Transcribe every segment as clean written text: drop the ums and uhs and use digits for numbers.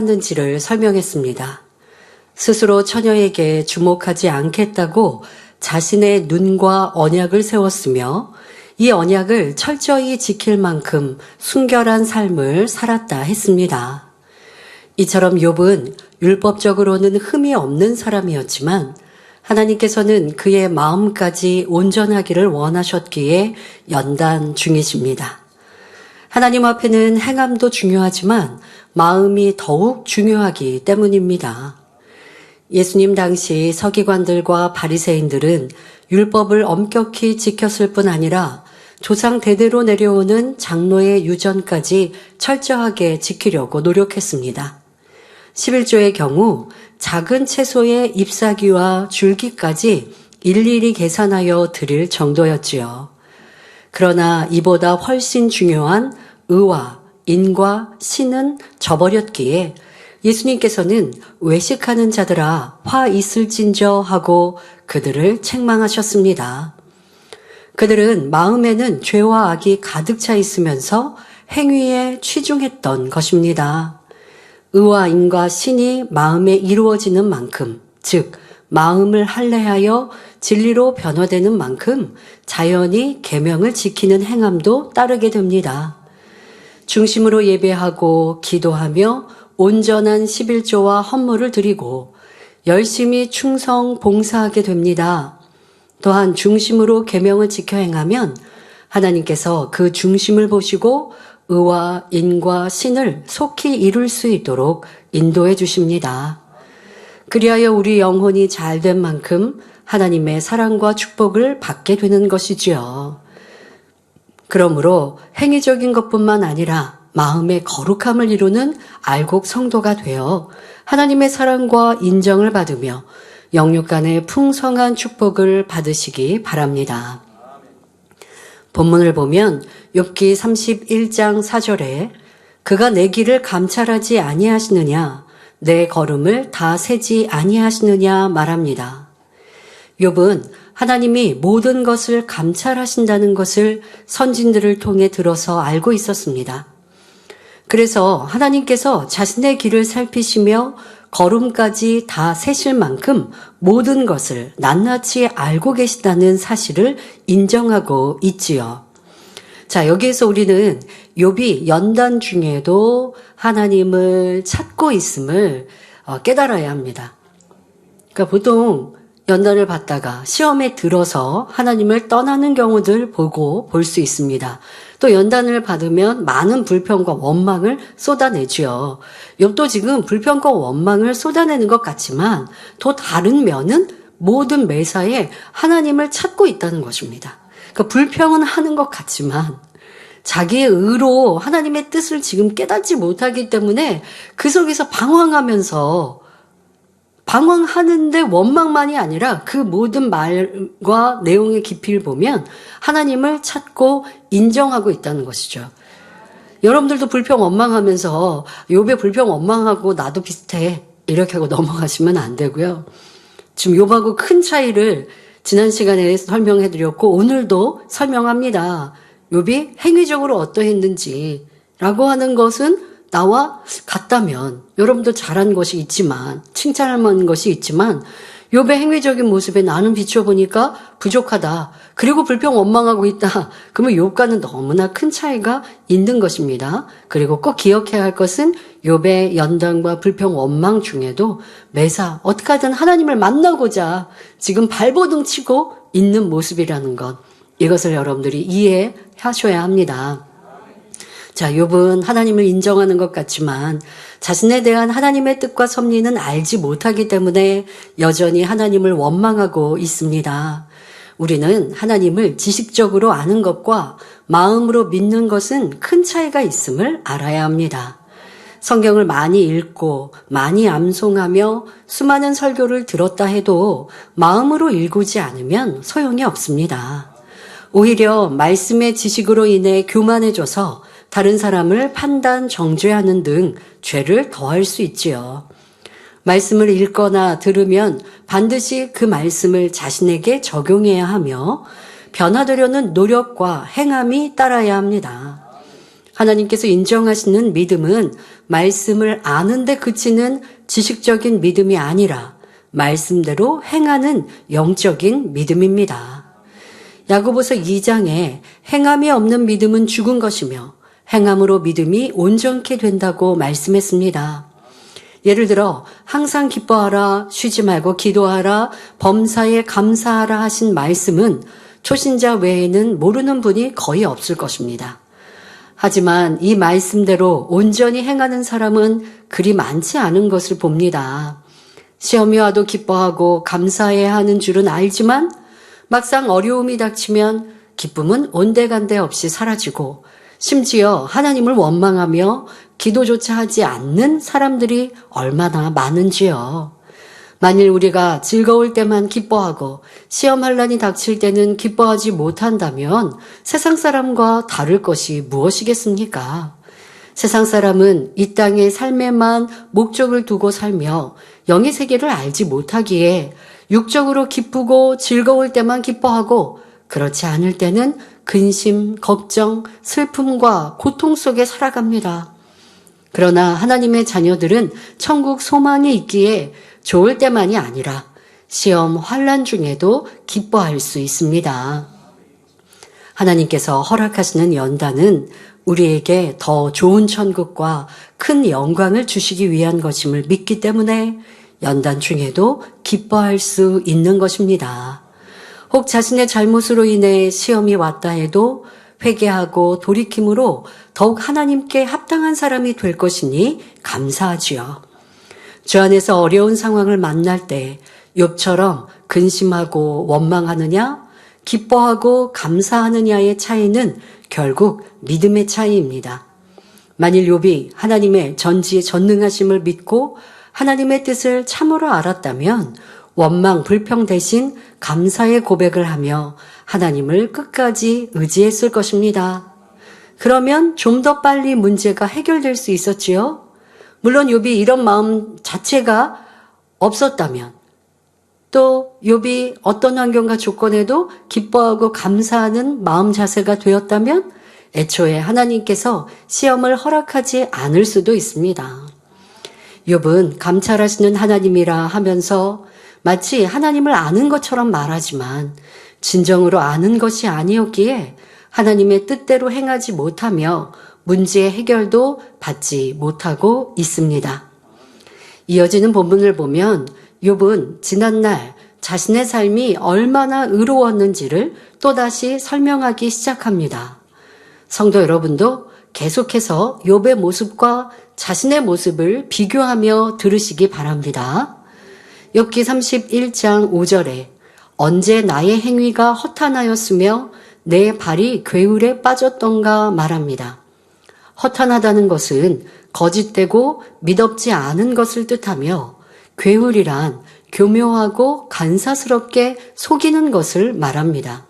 했는지를 설명했습니다. 스스로 처녀에게 주목하지 않겠다고 자신의 눈과 언약을 세웠으며 이 언약을 철저히 지킬 만큼 순결한 삶을 살았다 했습니다. 이처럼 욥은 율법적으로는 흠이 없는 사람이었지만 하나님께서는 그의 마음까지 온전하기를 원하셨기에 연단 중이십니다. 하나님 앞에는 행함도 중요하지만 마음이 더욱 중요하기 때문입니다. 예수님 당시 서기관들과 바리새인들은 율법을 엄격히 지켰을 뿐 아니라 조상 대대로 내려오는 장로의 유전까지 철저하게 지키려고 노력했습니다. 11조의 경우 작은 채소의 잎사귀와 줄기까지 일일이 계산하여 드릴 정도였지요. 그러나 이보다 훨씬 중요한 의와 인과 신은 저버렸기에 예수님께서는 외식하는 자들아 화 있을진저 하고 그들을 책망하셨습니다. 그들은 마음에는 죄와 악이 가득 차 있으면서 행위에 취중했던 것입니다. 의와 인과 신이 마음에 이루어지는 만큼, 즉 마음을 할례하여 진리로 변화되는 만큼 자연히 계명을 지키는 행함도 따르게 됩니다. 중심으로 예배하고 기도하며 온전한 11조와 헌물을 드리고 열심히 충성 봉사하게 됩니다. 또한 중심으로 계명을 지켜 행하면 하나님께서 그 중심을 보시고 의와 인과 신을 속히 이룰 수 있도록 인도해 주십니다. 그리하여 우리 영혼이 잘된 만큼 하나님의 사랑과 축복을 받게 되는 것이지요. 그러므로 행위적인 것뿐만 아니라 마음의 거룩함을 이루는 알곡 성도가 되어 하나님의 사랑과 인정을 받으며 영육 간의 풍성한 축복을 받으시기 바랍니다. 본문을 보면 욥기 31장 4절에 그가 내 길을 감찰하지 아니하시느냐 내 걸음을 다 세지 아니하시느냐 말합니다. 욥은 하나님이 모든 것을 감찰하신다는 것을 선진들을 통해 들어서 알고 있었습니다. 그래서 하나님께서 자신의 길을 살피시며 걸음까지 다 세실 만큼 모든 것을 낱낱이 알고 계시다는 사실을 인정하고 있지요. 자, 여기에서 우리는 욥이 연단 중에도 하나님을 찾고 있음을 깨달아야 합니다. 그러니까 보통 연단을 받다가 시험에 들어서 하나님을 떠나는 경우들 보고 볼 수 있습니다. 또 연단을 받으면 많은 불평과 원망을 쏟아내지요. 욥도 지금 불평과 원망을 쏟아내는 것 같지만 또 다른 면은 모든 매사에 하나님을 찾고 있다는 것입니다. 그러니까 불평은 하는 것 같지만 자기의 의로 하나님의 뜻을 지금 깨닫지 못하기 때문에 그 속에서 방황하는데 원망만이 아니라 그 모든 말과 내용의 깊이를 보면 하나님을 찾고 인정하고 있다는 것이죠. 여러분들도 불평 원망하면서 욥의 불평 원망하고 나도 비슷해 이렇게 하고 넘어가시면 안 되고요. 지금 욥하고 큰 차이를 지난 시간에 설명해 드렸고 오늘도 설명합니다. 욥이 행위적으로 어떠했는지 라고 하는 것은 나와 같다면 여러분도 잘한 것이 있지만 칭찬할 만한 것이 있지만 욥의 행위적인 모습에 나는 비춰보니까 부족하다. 그리고 불평 원망하고 있다. 그러면 욥과는 너무나 큰 차이가 있는 것입니다. 그리고 꼭 기억해야 할 것은 욥의 연단과 불평 원망 중에도 매사 어떻게 하든 하나님을 만나고자 지금 발버둥 치고 있는 모습이라는 것. 이것을 여러분들이 이해하셔야 합니다. 자, 욥은 하나님을 인정하는 것 같지만 자신에 대한 하나님의 뜻과 섭리는 알지 못하기 때문에 여전히 하나님을 원망하고 있습니다. 우리는 하나님을 지식적으로 아는 것과 마음으로 믿는 것은 큰 차이가 있음을 알아야 합니다. 성경을 많이 읽고 많이 암송하며 수많은 설교를 들었다 해도 마음으로 일구지 않으면 소용이 없습니다. 오히려 말씀의 지식으로 인해 교만해져서 다른 사람을 판단, 정죄하는 등 죄를 더할 수 있지요. 말씀을 읽거나 들으면 반드시 그 말씀을 자신에게 적용해야 하며 변화되려는 노력과 행함이 따라야 합니다. 하나님께서 인정하시는 믿음은 말씀을 아는데 그치는 지식적인 믿음이 아니라 말씀대로 행하는 영적인 믿음입니다. 야고보서 2장에 행함이 없는 믿음은 죽은 것이며 행함으로 믿음이 온전케 된다고 말씀했습니다. 예를 들어 항상 기뻐하라, 쉬지 말고 기도하라, 범사에 감사하라 하신 말씀은 초신자 외에는 모르는 분이 거의 없을 것입니다. 하지만 이 말씀대로 온전히 행하는 사람은 그리 많지 않은 것을 봅니다. 시험이 와도 기뻐하고 감사해야 하는 줄은 알지만 막상 어려움이 닥치면 기쁨은 온데간데 없이 사라지고 심지어 하나님을 원망하며 기도조차 하지 않는 사람들이 얼마나 많은지요. 만일 우리가 즐거울 때만 기뻐하고 시험 환난이 닥칠 때는 기뻐하지 못한다면 세상 사람과 다를 것이 무엇이겠습니까? 세상 사람은 이 땅의 삶에만 목적을 두고 살며 영의 세계를 알지 못하기에 육적으로 기쁘고 즐거울 때만 기뻐하고 그렇지 않을 때는 근심, 걱정, 슬픔과 고통 속에 살아갑니다. 그러나 하나님의 자녀들은 천국 소망이 있기에 좋을 때만이 아니라 시험, 환난 중에도 기뻐할 수 있습니다. 하나님께서 허락하시는 연단은 우리에게 더 좋은 천국과 큰 영광을 주시기 위한 것임을 믿기 때문에 연단 중에도 기뻐할 수 있는 것입니다. 혹 자신의 잘못으로 인해 시험이 왔다 해도 회개하고 돌이킴으로 더욱 하나님께 합당한 사람이 될 것이니 감사하지요. 주 안에서 어려운 상황을 만날 때 욥처럼 근심하고 원망하느냐, 기뻐하고 감사하느냐의 차이는 결국 믿음의 차이입니다. 만일 욥이 하나님의 전지의 전능하심을 믿고 하나님의 뜻을 참으로 알았다면 원망, 불평 대신 감사의 고백을 하며 하나님을 끝까지 의지했을 것입니다. 그러면 좀 더 빨리 문제가 해결될 수 있었지요. 물론 욥이 이런 마음 자체가 없었다면 또 욥이 어떤 환경과 조건에도 기뻐하고 감사하는 마음 자세가 되었다면 애초에 하나님께서 시험을 허락하지 않을 수도 있습니다. 욥은 감찰하시는 하나님이라 하면서 마치 하나님을 아는 것처럼 말하지만 진정으로 아는 것이 아니었기에 하나님의 뜻대로 행하지 못하며 문제의 해결도 받지 못하고 있습니다. 이어지는 본문을 보면 욥은 지난날 자신의 삶이 얼마나 의로웠는지를 또다시 설명하기 시작합니다. 성도 여러분도 계속해서 욥의 모습과 자신의 모습을 비교하며 들으시기 바랍니다. 욥기 31장 5절에 언제 나의 행위가 허탄하였으며 내 발이 괴울에 빠졌던가 말합니다. 허탄하다는 것은 거짓되고 미덥지 않은 것을 뜻하며 괴울이란 교묘하고 간사스럽게 속이는 것을 말합니다.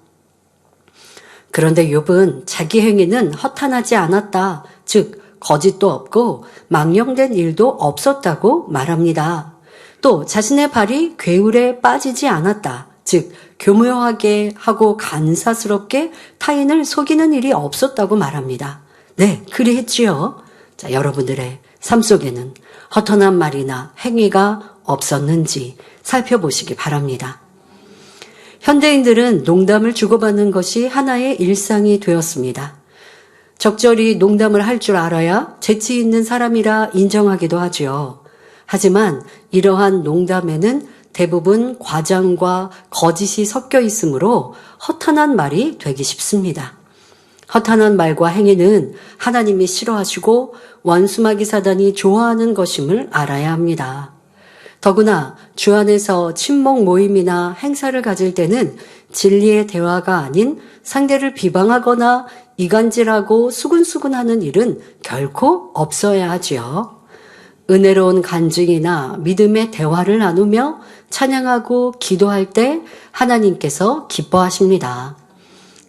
그런데 욥은 자기 행위는 허탄하지 않았다, 즉 거짓도 없고 망령된 일도 없었다고 말합니다. 또 자신의 발이 괴울에 빠지지 않았다, 즉 교묘하게 하고 간사스럽게 타인을 속이는 일이 없었다고 말합니다. 네, 그리했지요. 자, 여러분들의 삶 속에는 허탄한 말이나 행위가 없었는지 살펴보시기 바랍니다. 현대인들은 농담을 주고받는 것이 하나의 일상이 되었습니다. 적절히 농담을 할 줄 알아야 재치 있는 사람이라 인정하기도 하죠. 하지만 이러한 농담에는 대부분 과장과 거짓이 섞여 있으므로 허탄한 말이 되기 쉽습니다. 허탄한 말과 행위는 하나님이 싫어하시고 원수마귀 사단이 좋아하는 것임을 알아야 합니다. 더구나 주 안에서 친목 모임이나 행사를 가질 때는 진리의 대화가 아닌 상대를 비방하거나 이간질하고 수근수근하는 일은 결코 없어야 하지요. 은혜로운 간증이나 믿음의 대화를 나누며 찬양하고 기도할 때 하나님께서 기뻐하십니다.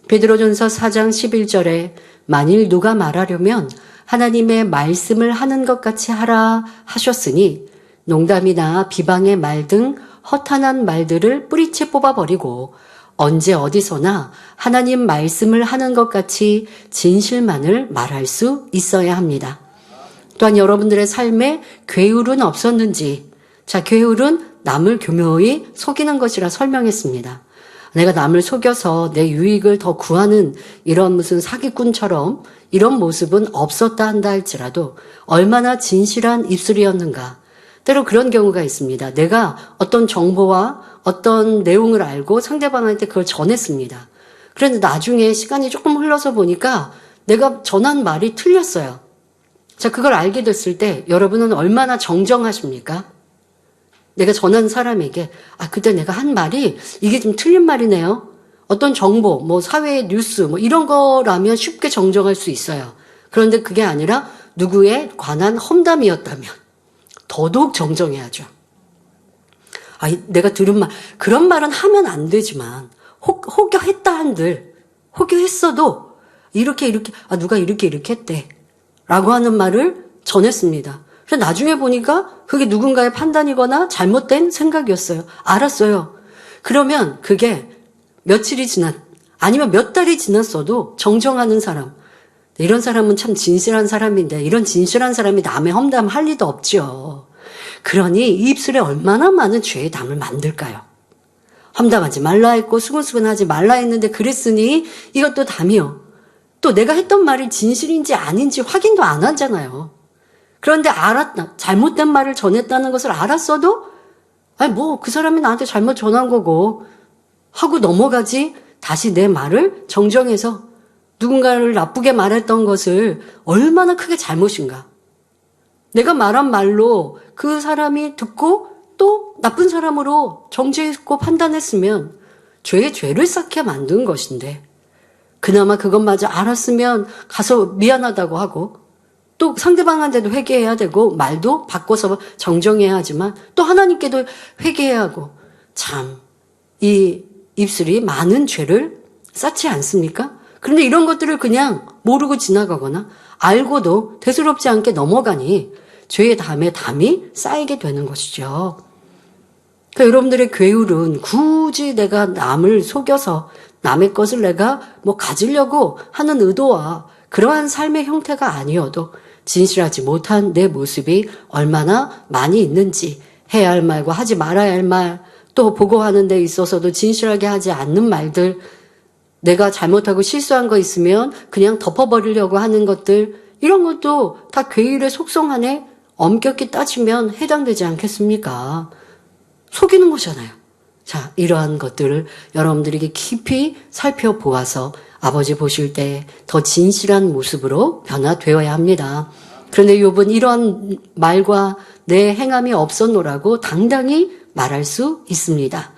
베드로전서 4장 11절에 만일 누가 말하려면 하나님의 말씀을 하는 것 같이 하라 하셨으니 농담이나 비방의 말 등 허탄한 말들을 뿌리채 뽑아버리고 언제 어디서나 하나님 말씀을 하는 것 같이 진실만을 말할 수 있어야 합니다. 또한 여러분들의 삶에 괴울은 없었는지. 자, 괴울은 남을 교묘히 속이는 것이라 설명했습니다. 내가 남을 속여서 내 유익을 더 구하는 이런 무슨 사기꾼처럼 이런 모습은 없었다 한다 할지라도 얼마나 진실한 입술이었는가. 때로 그런 경우가 있습니다. 내가 어떤 정보와 어떤 내용을 알고 상대방한테 그걸 전했습니다. 그런데 나중에 시간이 조금 흘러서 보니까 내가 전한 말이 틀렸어요. 자, 그걸 알게 됐을 때 여러분은 얼마나 정정하십니까? 내가 전한 사람에게 그때 내가 한 말이 이게 좀 틀린 말이네요. 어떤 정보, 뭐 사회의 뉴스 뭐 이런 거라면 쉽게 정정할 수 있어요. 그런데 그게 아니라 누구에 관한 험담이었다면 더더욱 정정해야죠. 내가 들은 말, 그런 말은 하면 안 되지만 혹여했다 한들 혹여했어도 이렇게 누가 이렇게 했대 라고 하는 말을 전했습니다. 그래서 나중에 보니까 그게 누군가의 판단이거나 잘못된 생각이었어요. 알았어요. 그러면 그게 며칠이 아니면 몇 달이 지났어도 정정하는 사람. 이런 사람은 참 진실한 사람인데 이런 진실한 사람이 남의 험담 할 리도 없지요. 그러니 이 입술에 얼마나 많은 죄의 담을 만들까요? 험담하지 말라 했고 수근수근하지 말라 했는데 그랬으니 이것도 담이요. 또 내가 했던 말이 진실인지 아닌지 확인도 안 하잖아요. 그런데 잘못된 말을 전했다는 것을 알았어도 그 사람이 나한테 잘못 전한 거고 하고 넘어가지 다시 내 말을 정정해서 누군가를 나쁘게 말했던 것을 얼마나 크게 잘못인가. 내가 말한 말로 그 사람이 듣고 또 나쁜 사람으로 정죄했고 판단했으면 죄에 죄를 쌓게 만든 것인데 그나마 그것마저 알았으면 가서 미안하다고 하고 또 상대방한테도 회개해야 되고 말도 바꿔서 정정해야 하지만 또 하나님께도 회개해야 하고 참 이 입술이 많은 죄를 쌓지 않습니까? 그런데 이런 것들을 그냥 모르고 지나가거나 알고도 대수롭지 않게 넘어가니 죄의 담이 쌓이게 되는 것이죠. 그러니까 여러분들의 괴울은 굳이 내가 남을 속여서 남의 것을 내가 가지려고 하는 의도와 그러한 삶의 형태가 아니어도 진실하지 못한 내 모습이 얼마나 많이 있는지 해야 할 말과 하지 말아야 할 말, 또 보고하는 데 있어서도 진실하게 하지 않는 말들, 내가 잘못하고 실수한 거 있으면 그냥 덮어버리려고 하는 것들, 이런 것도 다 괴일의 속성 안에 엄격히 따지면 해당되지 않겠습니까? 속이는 거잖아요. 자, 이러한 것들을 여러분들에게 깊이 살펴보아서 아버지 보실 때 더 진실한 모습으로 변화되어야 합니다. 그런데 욥은 이러한 말과 내 행함이 없었노라고 당당히 말할 수 있습니다.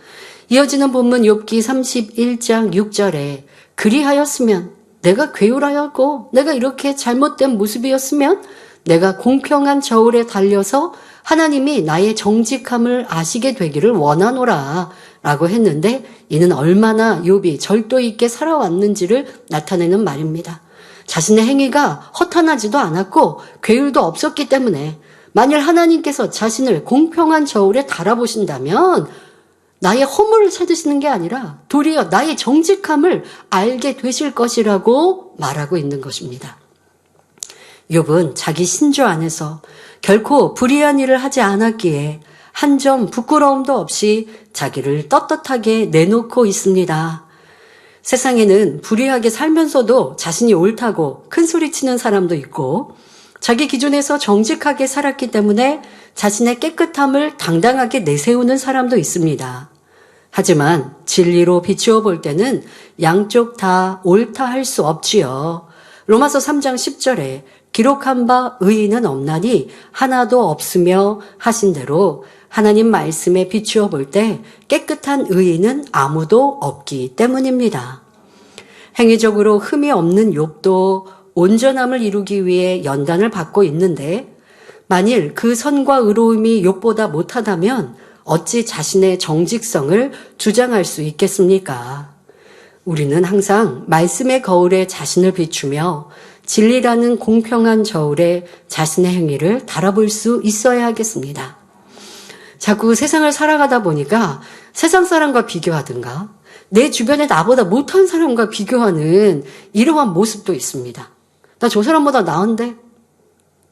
이어지는 본문 욥기 31장 6절에 그리하였으면 내가 괴울하였고 내가 이렇게 잘못된 모습이었으면 내가 공평한 저울에 달려서 하나님이 나의 정직함을 아시게 되기를 원하노라 라고 했는데 이는 얼마나 욥이 절도 있게 살아왔는지를 나타내는 말입니다. 자신의 행위가 허탄하지도 않았고 괴울도 없었기 때문에 만일 하나님께서 자신을 공평한 저울에 달아보신다면 나의 허물을 찾으시는 게 아니라 도리어 나의 정직함을 알게 되실 것이라고 말하고 있는 것입니다. 욥은 자기 신조 안에서 결코 불의한 일을 하지 않았기에 한 점 부끄러움도 없이 자기를 떳떳하게 내놓고 있습니다. 세상에는 불의하게 살면서도 자신이 옳다고 큰소리치는 사람도 있고 자기 기준에서 정직하게 살았기 때문에 자신의 깨끗함을 당당하게 내세우는 사람도 있습니다. 하지만 진리로 비추어 볼 때는 양쪽 다 옳다 할 수 없지요. 로마서 3장 10절에 기록한 바 의인은 없나니 하나도 없으며 하신 대로 하나님 말씀에 비추어 볼 때 깨끗한 의인은 아무도 없기 때문입니다. 행위적으로 흠이 없는 욥도 온전함을 이루기 위해 연단을 받고 있는데 만일 그 선과 의로움이 욥보다 못하다면 어찌 자신의 정직성을 주장할 수 있겠습니까? 우리는 항상 말씀의 거울에 자신을 비추며 진리라는 공평한 저울에 자신의 행위를 달아볼 수 있어야 하겠습니다. 자꾸 세상을 살아가다 보니까 세상 사람과 비교하든가 내 주변에 나보다 못한 사람과 비교하는 이러한 모습도 있습니다. 나 저 사람보다 나은데?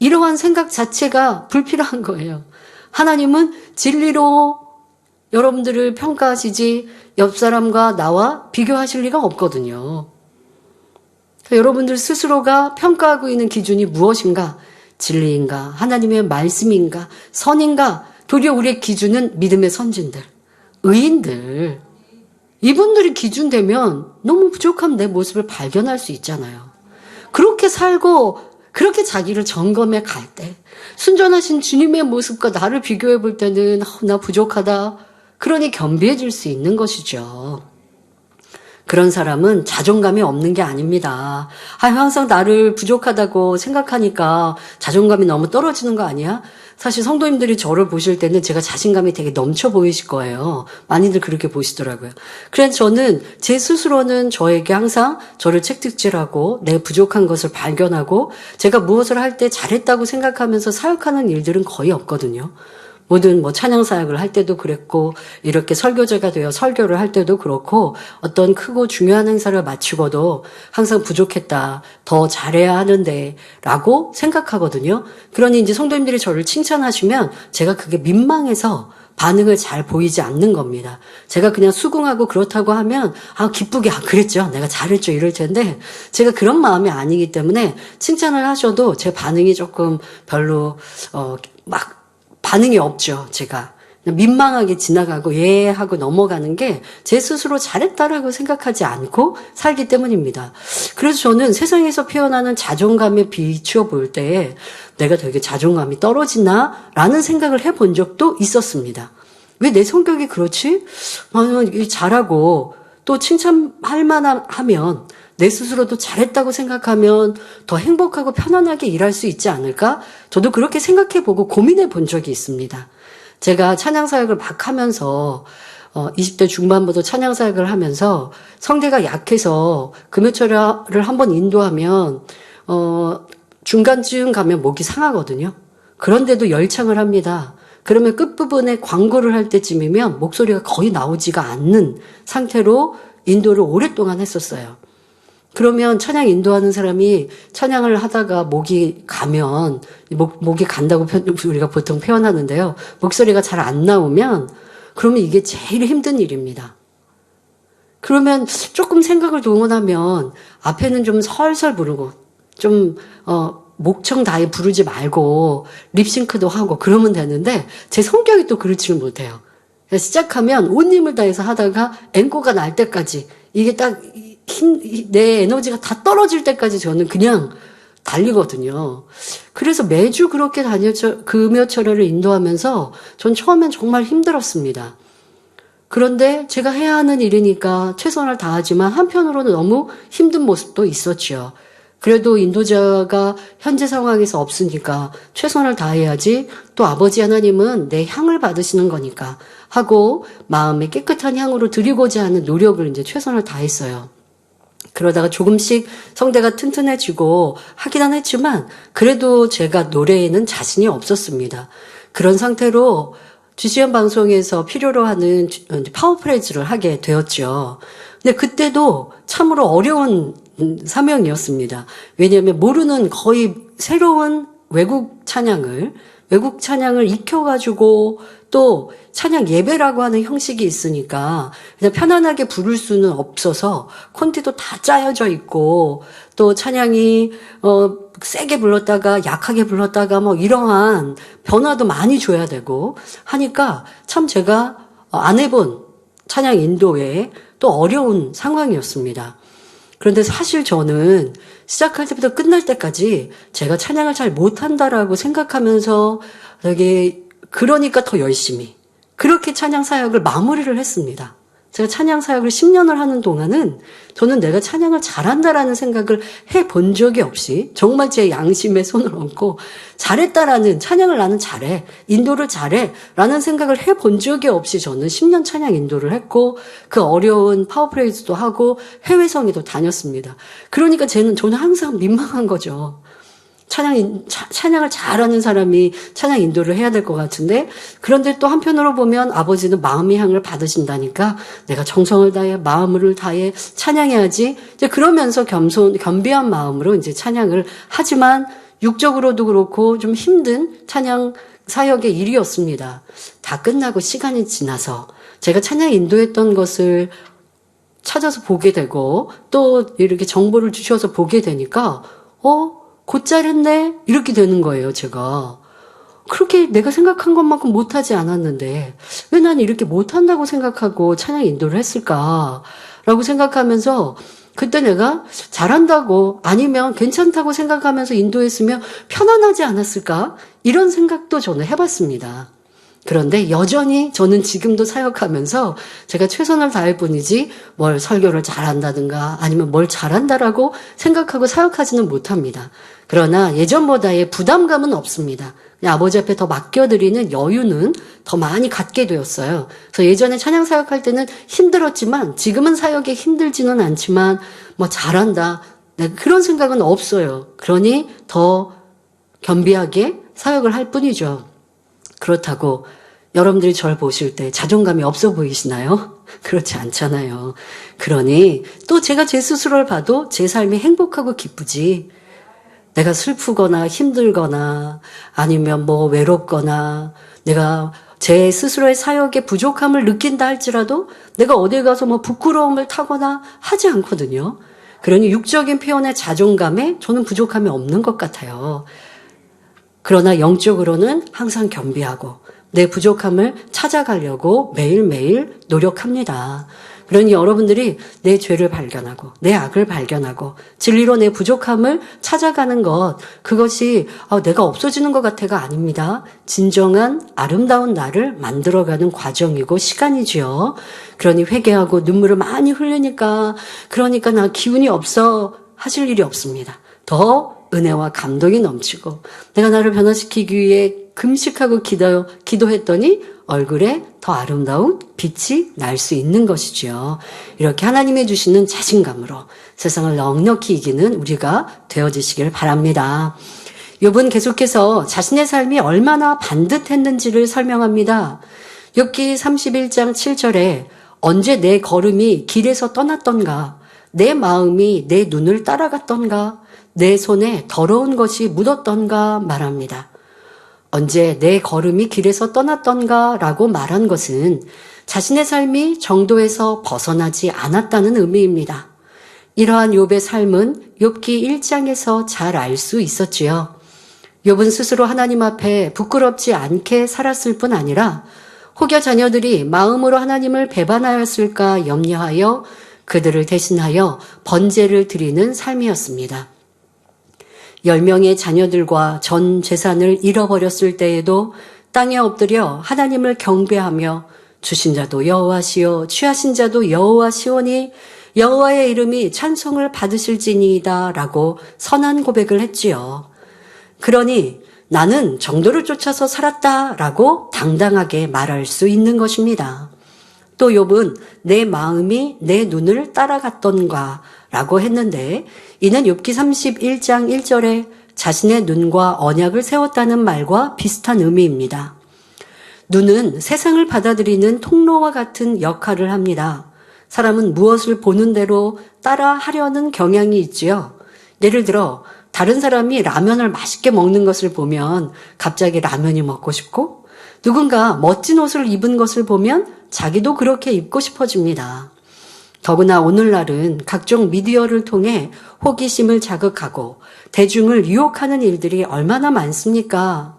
이러한 생각 자체가 불필요한 거예요. 하나님은 진리로 여러분들을 평가하시지 옆 사람과 나와 비교하실 리가 없거든요. 여러분들 스스로가 평가하고 있는 기준이 무엇인가? 진리인가? 하나님의 말씀인가? 선인가? 도리어 우리의 기준은 믿음의 선진들, 의인들. 이분들이 기준 되면 너무 부족한 내 모습을 발견할 수 있잖아요. 그렇게 살고 그렇게 자기를 점검해 갈 때, 순전하신 주님의 모습과 나를 비교해 볼 때는 나 부족하다. 그러니 겸비해질 수 있는 것이죠. 그런 사람은 자존감이 없는 게 아닙니다. 항상 나를 부족하다고 생각하니까 자존감이 너무 떨어지는 거 아니야? 사실 성도님들이 저를 보실 때는 제가 자신감이 되게 넘쳐 보이실 거예요. 많이들 그렇게 보시더라고요. 그래서 저는 제 스스로는 저에게 항상 저를 채찍질하고 내 부족한 것을 발견하고 제가 무엇을 할 때 잘했다고 생각하면서 사역하는 일들은 거의 없거든요. 모든 찬양 사역을 할 때도 그랬고, 이렇게 설교자가 되어 설교를 할 때도 그렇고, 어떤 크고 중요한 행사를 마치고도 항상 부족했다, 더 잘해야 하는데, 라고 생각하거든요. 그러니 이제 성도님들이 저를 칭찬하시면 제가 그게 민망해서 반응을 잘 보이지 않는 겁니다. 제가 그냥 수긍하고 그렇다고 하면, 기쁘게, 그랬죠. 내가 잘했죠. 이럴 텐데, 제가 그런 마음이 아니기 때문에 칭찬을 하셔도 제 반응이 조금 별로, 반응이 없죠, 제가. 민망하게 지나가고 예 하고 넘어가는 게 제 스스로 잘했다라고 생각하지 않고 살기 때문입니다. 그래서 저는 세상에서 표현하는 자존감에 비추어 볼 때에 내가 되게 자존감이 떨어지나? 라는 생각을 해본 적도 있었습니다. 왜 내 성격이 그렇지? 잘하고 또 칭찬할 만하면 내 스스로도 잘했다고 생각하면 더 행복하고 편안하게 일할 수 있지 않을까? 저도 그렇게 생각해보고 고민해본 적이 있습니다. 제가 찬양사역을 막 하면서 20대 중반부터 찬양사역을 하면서 성대가 약해서 금요철을 한번 인도하면 중간쯤 가면 목이 상하거든요. 그런데도 열창을 합니다. 그러면 끝부분에 광고를 할 때쯤이면 목소리가 거의 나오지가 않는 상태로 인도를 오랫동안 했었어요. 그러면 찬양 인도하는 사람이 찬양을 하다가 목이 가면, 목이 간다고 우리가 보통 표현하는데요. 목소리가 잘 안 나오면, 그러면 이게 제일 힘든 일입니다. 그러면 조금 생각을 동원하면, 앞에는 좀 설설 부르고, 좀, 목청 다해 부르지 말고, 립싱크도 하고, 그러면 되는데, 제 성격이 또 그렇지는 못해요. 시작하면 온 힘을 다해서 하다가, 앵꼬가 날 때까지, 이게 딱, 내 에너지가 다 떨어질 때까지 저는 그냥 달리거든요. 그래서 매주 그렇게 금요철회를 인도하면서 전 처음엔 정말 힘들었습니다. 그런데 제가 해야 하는 일이니까 최선을 다하지만 한편으로는 너무 힘든 모습도 있었죠. 그래도 인도자가 현재 상황에서 없으니까 최선을 다해야지, 또 아버지 하나님은 내 향을 받으시는 거니까 하고 마음에 깨끗한 향으로 드리고자 하는 노력을 이제 최선을 다했어요. 그러다가 조금씩 성대가 튼튼해지고 하기는 했지만 그래도 제가 노래에는 자신이 없었습니다. 그런 상태로 GCN 방송에서 필요로 하는 파워프레이즈를 하게 되었죠. 근데 그때도 참으로 어려운 사명이었습니다. 왜냐하면 모르는 거의 새로운 외국 찬양을 익혀가지고 또 찬양 예배라고 하는 형식이 있으니까 그냥 편안하게 부를 수는 없어서 콘티도 다 짜여져 있고 또 찬양이 세게 불렀다가 약하게 불렀다가 이러한 변화도 많이 줘야 되고 하니까 참 제가 안 해본 찬양 인도에 또 어려운 상황이었습니다. 그런데 사실 저는 시작할 때부터 끝날 때까지 제가 찬양을 잘 못한다라고 생각하면서 그러니까 더 열심히 그렇게 찬양 사역을 마무리를 했습니다. 제가 찬양 사역을 10년을 하는 동안은 저는 내가 찬양을 잘한다라는 생각을 해본 적이 없이 정말 제 양심에 손을 얹고 잘했다라는, 찬양을 나는 잘해, 인도를 잘해 라는 생각을 해본 적이 없이 저는 10년 찬양 인도를 했고 그 어려운 파워프레이즈도 하고 해외 성회도 다녔습니다. 그러니까 저는 항상 민망한 거죠. 찬양을 잘하는 사람이 찬양 인도를 해야 될 것 같은데, 그런데 또 한편으로 보면 아버지는 마음의 향을 받으신다니까 내가 정성을 다해 마음을 다해 찬양해야지. 이제 그러면서 겸비한 마음으로 이제 찬양을 하지만 육적으로도 그렇고 좀 힘든 찬양 사역의 일이었습니다. 다 끝나고 시간이 지나서 제가 찬양 인도했던 것을 찾아서 보게 되고 또 이렇게 정보를 주셔서 보게 되니까 곧잘 했네 이렇게 되는 거예요. 제가 그렇게 내가 생각한 것만큼 못하지 않았는데 왜 난 이렇게 못한다고 생각하고 찬양 인도를 했을까라고 생각하면서 그때 내가 잘한다고 아니면 괜찮다고 생각하면서 인도했으면 편안하지 않았을까 이런 생각도 저는 해봤습니다. 그런데 여전히 저는 지금도 사역하면서 제가 최선을 다할 뿐이지 뭘 설교를 잘한다든가 아니면 뭘 잘한다라고 생각하고 사역하지는 못합니다. 그러나 예전보다의 부담감은 없습니다. 그냥 아버지 앞에 더 맡겨드리는 여유는 더 많이 갖게 되었어요. 그래서 예전에 찬양 사역할 때는 힘들었지만 지금은 사역이 힘들지는 않지만 뭐 잘한다 그런 생각은 없어요. 그러니 더 겸비하게 사역을 할 뿐이죠. 그렇다고 여러분들이 저를 보실 때 자존감이 없어 보이시나요? 그렇지 않잖아요. 그러니 또 제가 제 스스로를 봐도 제 삶이 행복하고 기쁘지 내가 슬프거나 힘들거나 아니면 뭐 외롭거나 내가 제 스스로의 사역에 부족함을 느낀다 할지라도 내가 어딜 가서 뭐 부끄러움을 타거나 하지 않거든요. 그러니 육적인 표현의 자존감에 저는 부족함이 없는 것 같아요. 그러나 영적으로는 항상 겸비하고 내 부족함을 찾아가려고 매일매일 노력합니다. 그러니 여러분들이 내 죄를 발견하고 내 악을 발견하고 진리로 내 부족함을 찾아가는 것 그것이 내가 없어지는 것 같아가 아닙니다. 진정한 아름다운 나를 만들어가는 과정이고 시간이지요. 그러니 회개하고 눈물을 많이 흘리니까 그러니까 나 기운이 없어 하실 일이 없습니다. 더 은혜와 감동이 넘치고 내가 나를 변화시키기 위해 금식하고 기도했더니 얼굴에 더 아름다운 빛이 날 수 있는 것이지요. 이렇게 하나님이 주시는 자신감으로 세상을 넉넉히 이기는 우리가 되어지시길 바랍니다. 욥은 계속해서 자신의 삶이 얼마나 반듯했는지를 설명합니다. 욥기 31장 7절에 언제 내 걸음이 길에서 떠났던가 내 마음이 내 눈을 따라갔던가 내 손에 더러운 것이 묻었던가 말합니다. 언제 내 걸음이 길에서 떠났던가 라고 말한 것은 자신의 삶이 정도에서 벗어나지 않았다는 의미입니다. 이러한 욥의 삶은 욥기 1장에서 잘 알 수 있었지요. 욥은 스스로 하나님 앞에 부끄럽지 않게 살았을 뿐 아니라 혹여 자녀들이 마음으로 하나님을 배반하였을까 염려하여 그들을 대신하여 번제를 드리는 삶이었습니다. 10명의 자녀들과 전 재산을 잃어버렸을 때에도 땅에 엎드려 하나님을 경배하며 주신 자도 여호와시요 취하신 자도 여호와시오니 여호와의 이름이 찬송을 받으실지니이다 라고 선한 고백을 했지요. 그러니 나는 정도를 쫓아서 살았다 라고 당당하게 말할 수 있는 것입니다. 또 욥은 내 마음이 내 눈을 따라갔던가 라고 했는데 이는 욥기 31장 1절에 자신의 눈과 언약을 세웠다는 말과 비슷한 의미입니다. 눈은 세상을 받아들이는 통로와 같은 역할을 합니다. 사람은 무엇을 보는 대로 따라 하려는 경향이 있지요. 예를 들어 다른 사람이 라면을 맛있게 먹는 것을 보면 갑자기 라면이 먹고 싶고 누군가 멋진 옷을 입은 것을 보면 자기도 그렇게 입고 싶어집니다. 더구나 오늘날은 각종 미디어를 통해 호기심을 자극하고 대중을 유혹하는 일들이 얼마나 많습니까?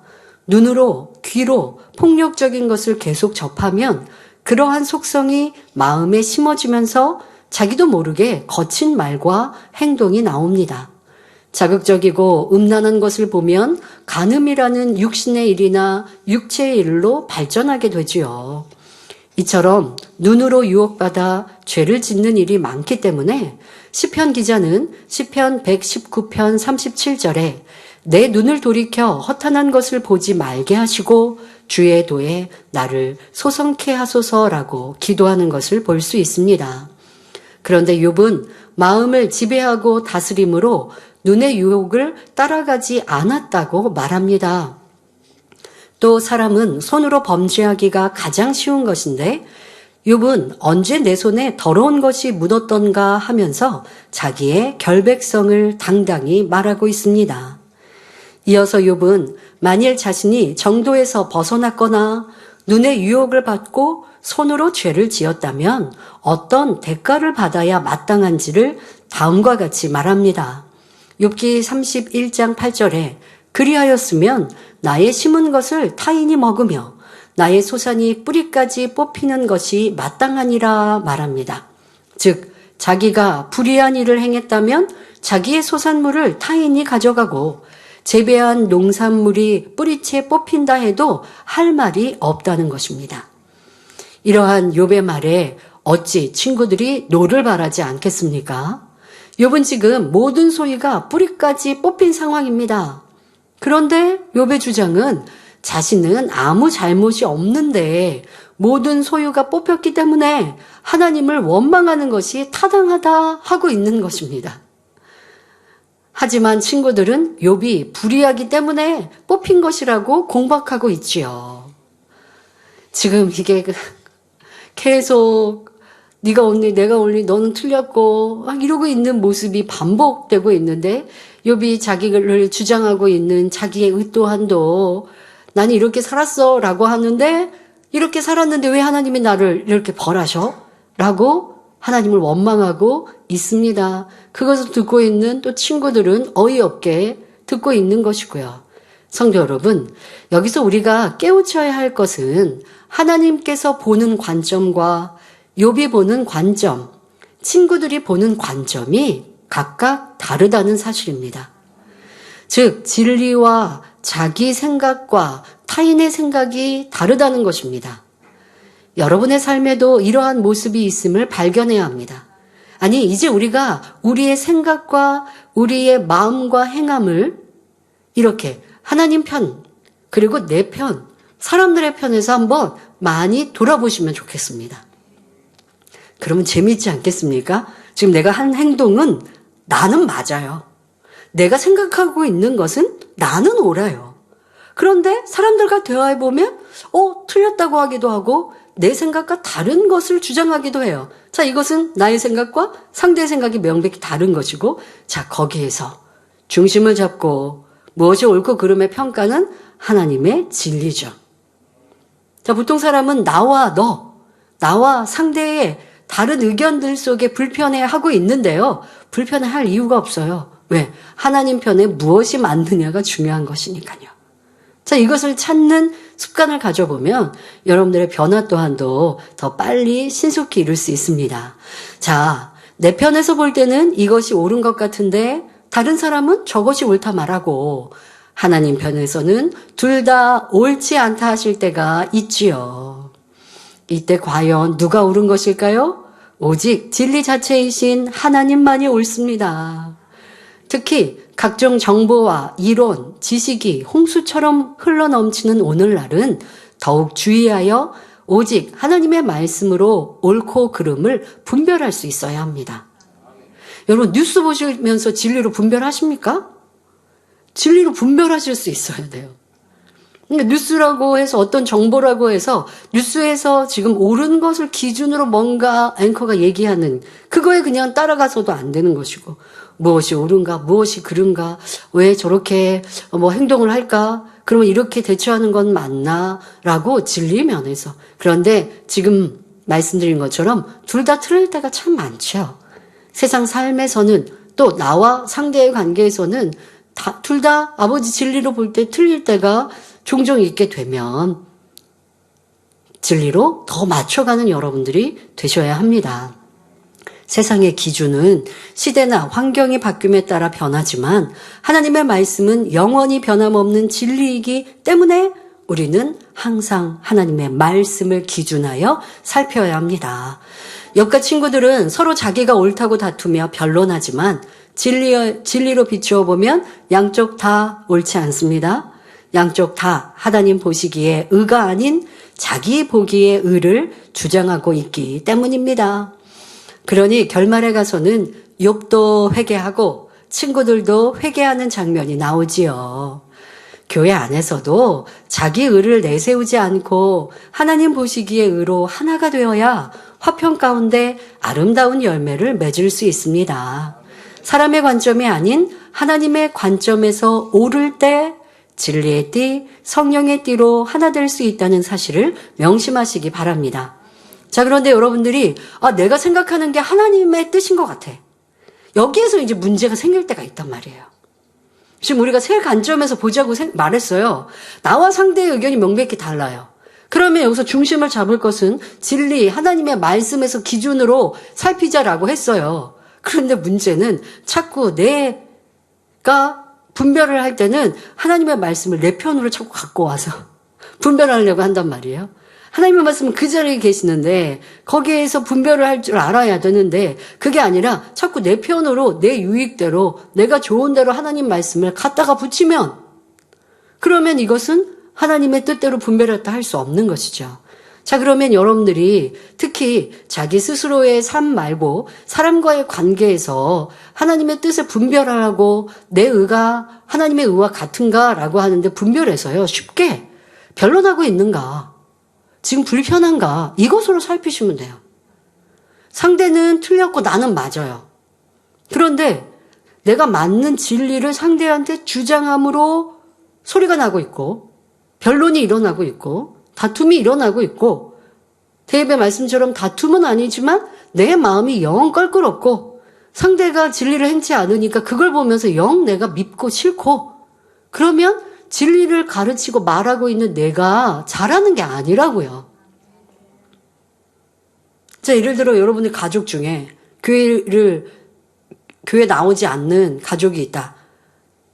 눈으로, 귀로 폭력적인 것을 계속 접하면 그러한 속성이 마음에 심어지면서 자기도 모르게 거친 말과 행동이 나옵니다. 자극적이고 음란한 것을 보면 간음이라는 육신의 일이나 육체의 일로 발전하게 되지요. 이처럼 눈으로 유혹받아 죄를 짓는 일이 많기 때문에 시편 기자는 시편 119편 37절에 내 눈을 돌이켜 허탄한 것을 보지 말게 하시고 주의 도에 나를 소성케 하소서라고 기도하는 것을 볼 수 있습니다. 그런데 욥은 마음을 지배하고 다스림으로 눈의 유혹을 따라가지 않았다고 말합니다. 또 사람은 손으로 범죄하기가 가장 쉬운 것인데 욥은 언제 내 손에 더러운 것이 묻었던가 하면서 자기의 결백성을 당당히 말하고 있습니다. 이어서 욥은 만일 자신이 정도에서 벗어났거나 눈의 유혹을 받고 손으로 죄를 지었다면 어떤 대가를 받아야 마땅한지를 다음과 같이 말합니다. 욥기 31장 8절에 그리하였으면 나의 심은 것을 타인이 먹으며 나의 소산이 뿌리까지 뽑히는 것이 마땅하니라 말합니다. 즉 자기가 불의한 일을 행했다면 자기의 소산물을 타인이 가져가고 재배한 농산물이 뿌리채 뽑힌다 해도 할 말이 없다는 것입니다. 이러한 욥의 말에 어찌 친구들이 노를 바라지 않겠습니까? 욥은 지금 모든 소유가 뿌리까지 뽑힌 상황입니다. 그런데 욥의 주장은 자신은 아무 잘못이 없는데 모든 소유가 뽑혔기 때문에 하나님을 원망하는 것이 타당하다 하고 있는 것입니다. 하지만 친구들은 욥이 불의하기 때문에 뽑힌 것이라고 공박하고 있지요. 지금 이게 계속 네가 옳니 내가 옳니 너는 틀렸고 막 이러고 있는 모습이 반복되고 있는데 욥이 자기를 주장하고 있는 자기의 의도한도 나는 이렇게 살았어 라고 하는데 이렇게 살았는데 왜 하나님이 나를 이렇게 벌하셔? 라고 하나님을 원망하고 있습니다. 그것을 듣고 있는 또 친구들은 어이없게 듣고 있는 것이고요. 성도 여러분, 여기서 우리가 깨우쳐야 할 것은 하나님께서 보는 관점과 욥이 보는 관점, 친구들이 보는 관점이 각각 다르다는 사실입니다. 즉, 진리와 자기 생각과 타인의 생각이 다르다는 것입니다. 여러분의 삶에도 이러한 모습이 있음을 발견해야 합니다. 아니, 이제 우리가 우리의 생각과 우리의 마음과 행함을 이렇게 하나님 편, 그리고 내 편, 사람들의 편에서 한번 많이 돌아보시면 좋겠습니다. 그러면 재미있지 않겠습니까? 지금 내가 한 행동은 나는 맞아요. 내가 생각하고 있는 것은 나는 옳아요. 그런데 사람들과 대화해보면 틀렸다고 하기도 하고 내 생각과 다른 것을 주장하기도 해요. 자, 이것은 나의 생각과 상대의 생각이 명백히 다른 것이고, 자, 거기에서 중심을 잡고 무엇이 옳고 그름의 평가는 하나님의 진리죠. 자, 보통 사람은 나와 상대의 다른 의견들 속에 불편해하고 있는데요. 불편해할 이유가 없어요. 왜? 하나님 편에 무엇이 맞느냐가 중요한 것이니까요. 자, 이것을 찾는 습관을 가져보면 여러분들의 변화 또한도 더 빨리 신속히 이룰 수 있습니다. 자, 내 편에서 볼 때는 이것이 옳은 것 같은데 다른 사람은 저것이 옳다 말하고 하나님 편에서는 둘 다 옳지 않다 하실 때가 있지요. 이때 과연 누가 옳은 것일까요? 오직 진리 자체이신 하나님만이 옳습니다. 특히 각종 정보와 이론, 지식이 홍수처럼 흘러넘치는 오늘날은 더욱 주의하여 오직 하나님의 말씀으로 옳고 그름을 분별할 수 있어야 합니다. 여러분 뉴스 보시면서 진리로 분별하십니까? 진리로 분별하실 수 있어야 돼요. 그러니까 뉴스라고 해서 어떤 정보라고 해서 뉴스에서 지금 옳은 것을 기준으로 뭔가 앵커가 얘기하는 그거에 그냥 따라가서도 안 되는 것이고 무엇이 옳은가 무엇이 그른가 왜 저렇게 행동을 할까 그러면 이렇게 대처하는 건 맞나 라고 진리 면에서 그런데 지금 말씀드린 것처럼 둘 다 틀릴 때가 참 많죠. 세상 삶에서는 또 나와 상대의 관계에서는 둘 다 아버지 진리로 볼 때 틀릴 때가 종종 있게 되면 진리로 더 맞춰가는 여러분들이 되셔야 합니다. 세상의 기준은 시대나 환경이 바뀜에 따라 변하지만 하나님의 말씀은 영원히 변함없는 진리이기 때문에 우리는 항상 하나님의 말씀을 기준하여 살펴야 합니다. 옆과 친구들은 서로 자기가 옳다고 다투며 변론하지만 진리로 비추어 보면 양쪽 다 옳지 않습니다. 양쪽 다 하나님 보시기에 의가 아닌 자기 보기에 의를 주장하고 있기 때문입니다. 그러니 결말에 가서는 욥도 회개하고 친구들도 회개하는 장면이 나오지요. 교회 안에서도 자기 의를 내세우지 않고 하나님 보시기에 의로 하나가 되어야 화평 가운데 아름다운 열매를 맺을 수 있습니다. 사람의 관점이 아닌 하나님의 관점에서 오를 때 진리의 띠, 성령의 띠로 하나 될 수 있다는 사실을 명심하시기 바랍니다. 자, 그런데 여러분들이 내가 생각하는 게 하나님의 뜻인 것 같아. 여기에서 이제 문제가 생길 때가 있단 말이에요. 지금 우리가 세 관점에서 보자고 말했어요. 나와 상대의 의견이 명백히 달라요. 그러면 여기서 중심을 잡을 것은 진리, 하나님의 말씀에서 기준으로 살피자라고 했어요. 그런데 문제는 자꾸 내가 분별을 할 때는 하나님의 말씀을 내 편으로 자꾸 갖고 와서 분별하려고 한단 말이에요. 하나님의 말씀은 그 자리에 계시는데 거기에서 분별을 할 줄 알아야 되는데 그게 아니라 자꾸 내 편으로 내 유익대로 내가 좋은 대로 하나님 말씀을 갖다가 붙이면 그러면 이것은 하나님의 뜻대로 분별했다 할 수 없는 것이죠. 자, 그러면 여러분들이 특히 자기 스스로의 삶 말고 사람과의 관계에서 하나님의 뜻을 분별하라고 내 의가 하나님의 의와 같은가라고 하는데 분별해서요. 쉽게 변론하고 있는가? 지금 불편한가? 이것으로 살피시면 돼요. 상대는 틀렸고 나는 맞아요. 그런데 내가 맞는 진리를 상대한테 주장함으로 소리가 나고 있고 변론이 일어나고 있고 다툼이 일어나고 있고 대입의 말씀처럼 다툼은 아니지만 내 마음이 영 껄끄럽고 상대가 진리를 행치 않으니까 그걸 보면서 영 내가 밉고 싫고 그러면 진리를 가르치고 말하고 있는 내가 잘하는 게 아니라고요. 자, 예를 들어 여러분의 가족 중에 교회 나오지 않는 가족이 있다.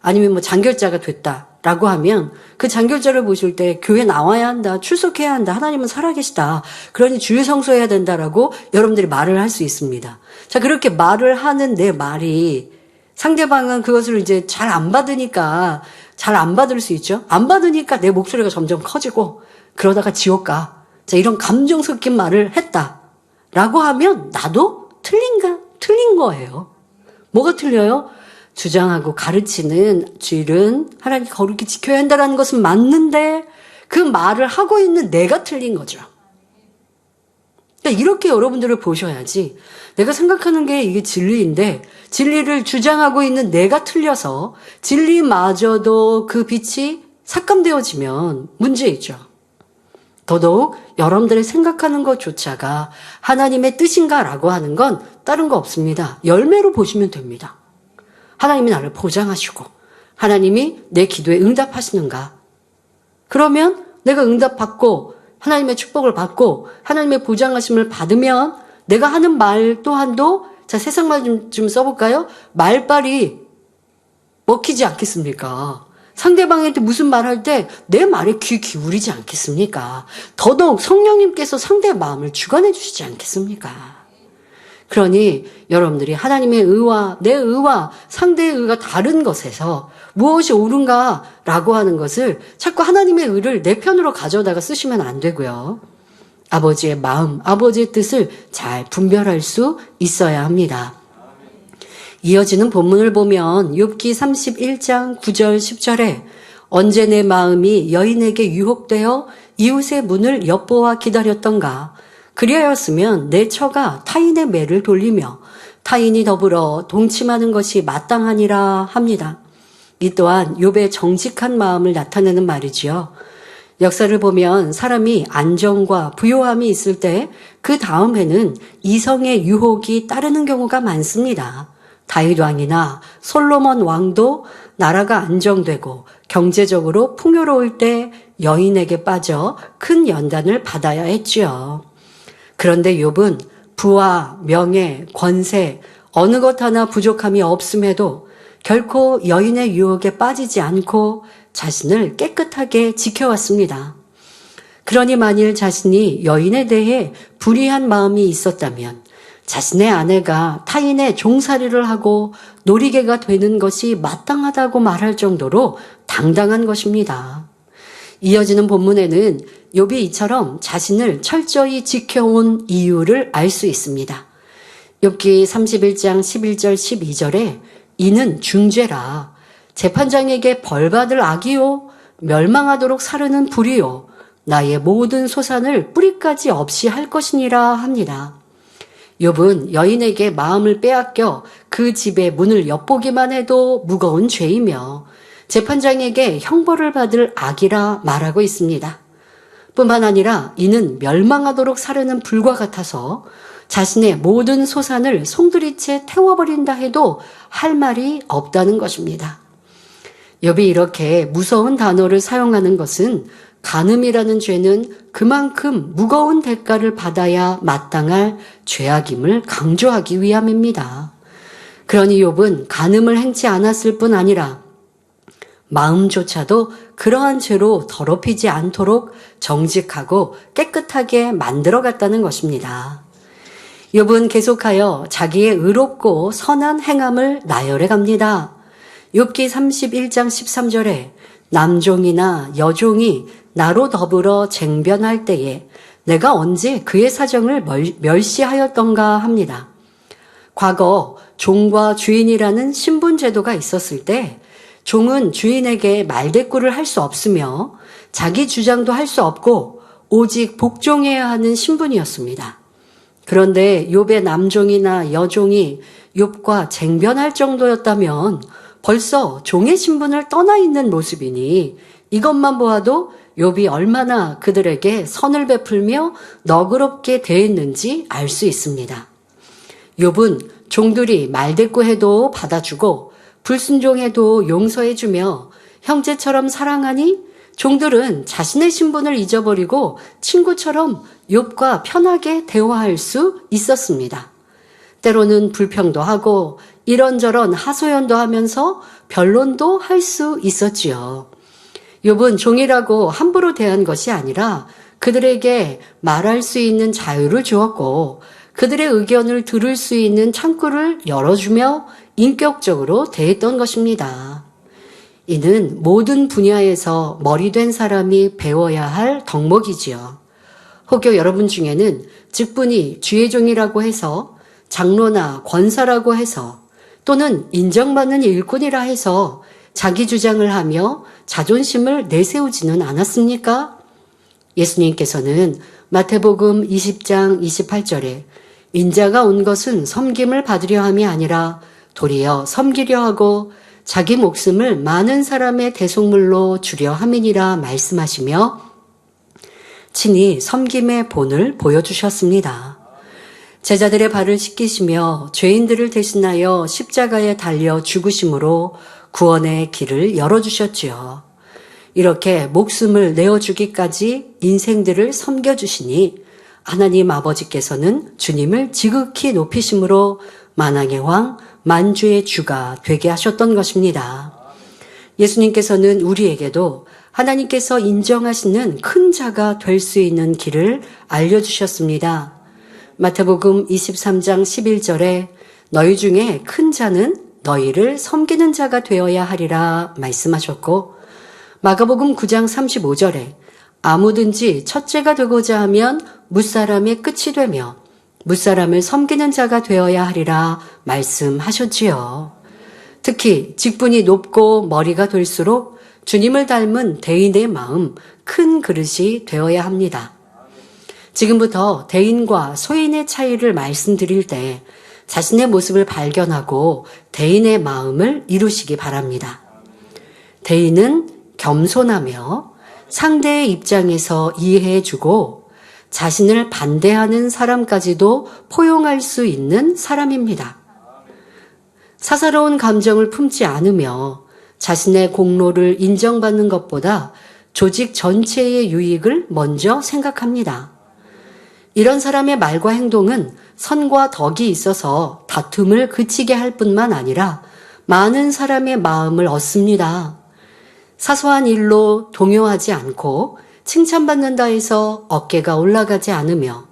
아니면 장결자가 됐다라고 하면 그 장결자를 보실 때 교회 나와야 한다, 출석해야 한다, 하나님은 살아계시다. 그러니 주일 성수해야 된다라고 여러분들이 말을 할 수 있습니다. 자, 그렇게 말을 하는 내 말이 상대방은 그것을 이제 잘 안 받으니까 잘 안 받을 수 있죠. 안 받으니까 내 목소리가 점점 커지고 그러다가 지옥 가. 자, 이런 감정 섞인 말을 했다라고 하면 나도 틀린 거예요. 뭐가 틀려요? 주장하고 가르치는 주일은 하나님 거룩히 지켜야 한다는 것은 맞는데 그 말을 하고 있는 내가 틀린 거죠. 그러니까 이렇게 여러분들을 보셔야지 내가 생각하는 게 이게 진리인데 진리를 주장하고 있는 내가 틀려서 진리마저도 그 빛이 삭감되어지면 문제이죠. 더더욱 여러분들의 생각하는 것조차가 하나님의 뜻인가라고 하는 건 다른 거 없습니다. 열매로 보시면 됩니다. 하나님이 나를 보장하시고 하나님이 내 기도에 응답하시는가? 그러면 내가 응답받고 하나님의 축복을 받고 하나님의 보장하심을 받으면 내가 하는 말 또한도 자, 세상 말 좀 써볼까요? 말빨이 먹히지 않겠습니까? 상대방한테 무슨 말 할 때 내 말에 귀 기울이지 않겠습니까? 더더욱 성령님께서 상대의 마음을 주관해 주시지 않겠습니까? 그러니 여러분들이 하나님의 의와 내 의와 상대의 의가 다른 것에서 무엇이 옳은가라고 하는 것을 자꾸 하나님의 의를 내 편으로 가져다가 쓰시면 안 되고요. 아버지의 마음, 아버지의 뜻을 잘 분별할 수 있어야 합니다. 이어지는 본문을 보면 욥기 31장 9절 10절에 언제 내 마음이 여인에게 유혹되어 이웃의 문을 엿보아 기다렸던가 그리하였으면 내 처가 타인의 매를 돌리며 타인이 더불어 동침하는 것이 마땅하니라 합니다. 이 또한 욥의 정직한 마음을 나타내는 말이지요. 역사를 보면 사람이 안정과 부요함이 있을 때 그 다음 해는 이성의 유혹이 따르는 경우가 많습니다. 다윗 왕이나 솔로몬 왕도 나라가 안정되고 경제적으로 풍요로울 때 여인에게 빠져 큰 연단을 받아야 했지요. 그런데 욥은 부와 명예, 권세, 어느 것 하나 부족함이 없음에도 결코 여인의 유혹에 빠지지 않고 자신을 깨끗하게 지켜왔습니다. 그러니 만일 자신이 여인에 대해 불의한 마음이 있었다면 자신의 아내가 타인의 종살이를 하고 놀이개가 되는 것이 마땅하다고 말할 정도로 당당한 것입니다. 이어지는 본문에는 욥이 이처럼 자신을 철저히 지켜온 이유를 알 수 있습니다. 욥기 31장 11절 12절에 이는 중죄라 재판장에게 벌받을 악이요 멸망하도록 사르는 불이요 나의 모든 소산을 뿌리까지 없이 할 것이니라 합니다. 욥은 여인에게 마음을 빼앗겨 그 집의 문을 엿보기만 해도 무거운 죄이며 재판장에게 형벌을 받을 악이라 말하고 있습니다. 뿐만 아니라 이는 멸망하도록 사르는 불과 같아서 자신의 모든 소산을 송두리째 태워버린다 해도 할 말이 없다는 것입니다. 욥이 이렇게 무서운 단어를 사용하는 것은 간음이라는 죄는 그만큼 무거운 대가를 받아야 마땅할 죄악임을 강조하기 위함입니다. 그러니 욥은 간음을 행치 않았을 뿐 아니라 마음조차도 그러한 죄로 더럽히지 않도록 정직하고 깨끗하게 만들어갔다는 것입니다. 욥은 계속하여 자기의 의롭고 선한 행함을 나열해 갑니다. 욥기 31장 13절에 남종이나 여종이 나로 더불어 쟁변할 때에 내가 언제 그의 사정을 멸시하였던가 합니다. 과거 종과 주인이라는 신분제도가 있었을 때 종은 주인에게 말대꾸를 할 수 없으며 자기 주장도 할 수 없고 오직 복종해야 하는 신분이었습니다. 그런데 욥의 남종이나 여종이 욥과 쟁변할 정도였다면 벌써 종의 신분을 떠나 있는 모습이니 이것만 보아도 욥이 얼마나 그들에게 선을 베풀며 너그럽게 대했는지 알 수 있습니다. 욥은 종들이 말대꾸해도 받아주고 불순종해도 용서해주며 형제처럼 사랑하니 종들은 자신의 신분을 잊어버리고 친구처럼 욥과 편하게 대화할 수 있었습니다. 때로는 불평도 하고 이런저런 하소연도 하면서 변론도 할 수 있었지요. 욥은 종이라고 함부로 대한 것이 아니라 그들에게 말할 수 있는 자유를 주었고 그들의 의견을 들을 수 있는 창구를 열어주며 인격적으로 대했던 것입니다. 이는 모든 분야에서 머리된 사람이 배워야 할 덕목이지요. 혹여 여러분 중에는 직분이 주의종이라고 해서 장로나 권사라고 해서 또는 인정받는 일꾼이라 해서 자기 주장을 하며 자존심을 내세우지는 않았습니까? 예수님께서는 마태복음 20장 28절에 인자가 온 것은 섬김을 받으려 함이 아니라 도리어 섬기려 하고 자기 목숨을 많은 사람의 대속물로 주려 함이니라 말씀하시며 친히 섬김의 본을 보여주셨습니다. 제자들의 발을 씻기시며 죄인들을 대신하여 십자가에 달려 죽으심으로 구원의 길을 열어주셨지요. 이렇게 목숨을 내어주기까지 인생들을 섬겨주시니 하나님 아버지께서는 주님을 지극히 높이심으로 만왕의 왕, 만주의 주가 되게 하셨던 것입니다. 예수님께서는 우리에게도 하나님께서 인정하시는 큰 자가 될 수 있는 길을 알려주셨습니다. 마태복음 23장 11절에 너희 중에 큰 자는 너희를 섬기는 자가 되어야 하리라 말씀하셨고 마가복음 9장 35절에 아무든지 첫째가 되고자 하면 무사람의 끝이 되며 무사람을 섬기는 자가 되어야 하리라 말씀하셨지요. 특히 직분이 높고 머리가 될수록 주님을 닮은 대인의 마음, 큰 그릇이 되어야 합니다. 지금부터 대인과 소인의 차이를 말씀드릴 때 자신의 모습을 발견하고 대인의 마음을 이루시기 바랍니다. 대인은 겸손하며 상대의 입장에서 이해해주고 자신을 반대하는 사람까지도 포용할 수 있는 사람입니다. 사사로운 감정을 품지 않으며 자신의 공로를 인정받는 것보다 조직 전체의 유익을 먼저 생각합니다. 이런 사람의 말과 행동은 선과 덕이 있어서 다툼을 그치게 할 뿐만 아니라 많은 사람의 마음을 얻습니다. 사소한 일로 동요하지 않고 칭찬받는다 해서 어깨가 올라가지 않으며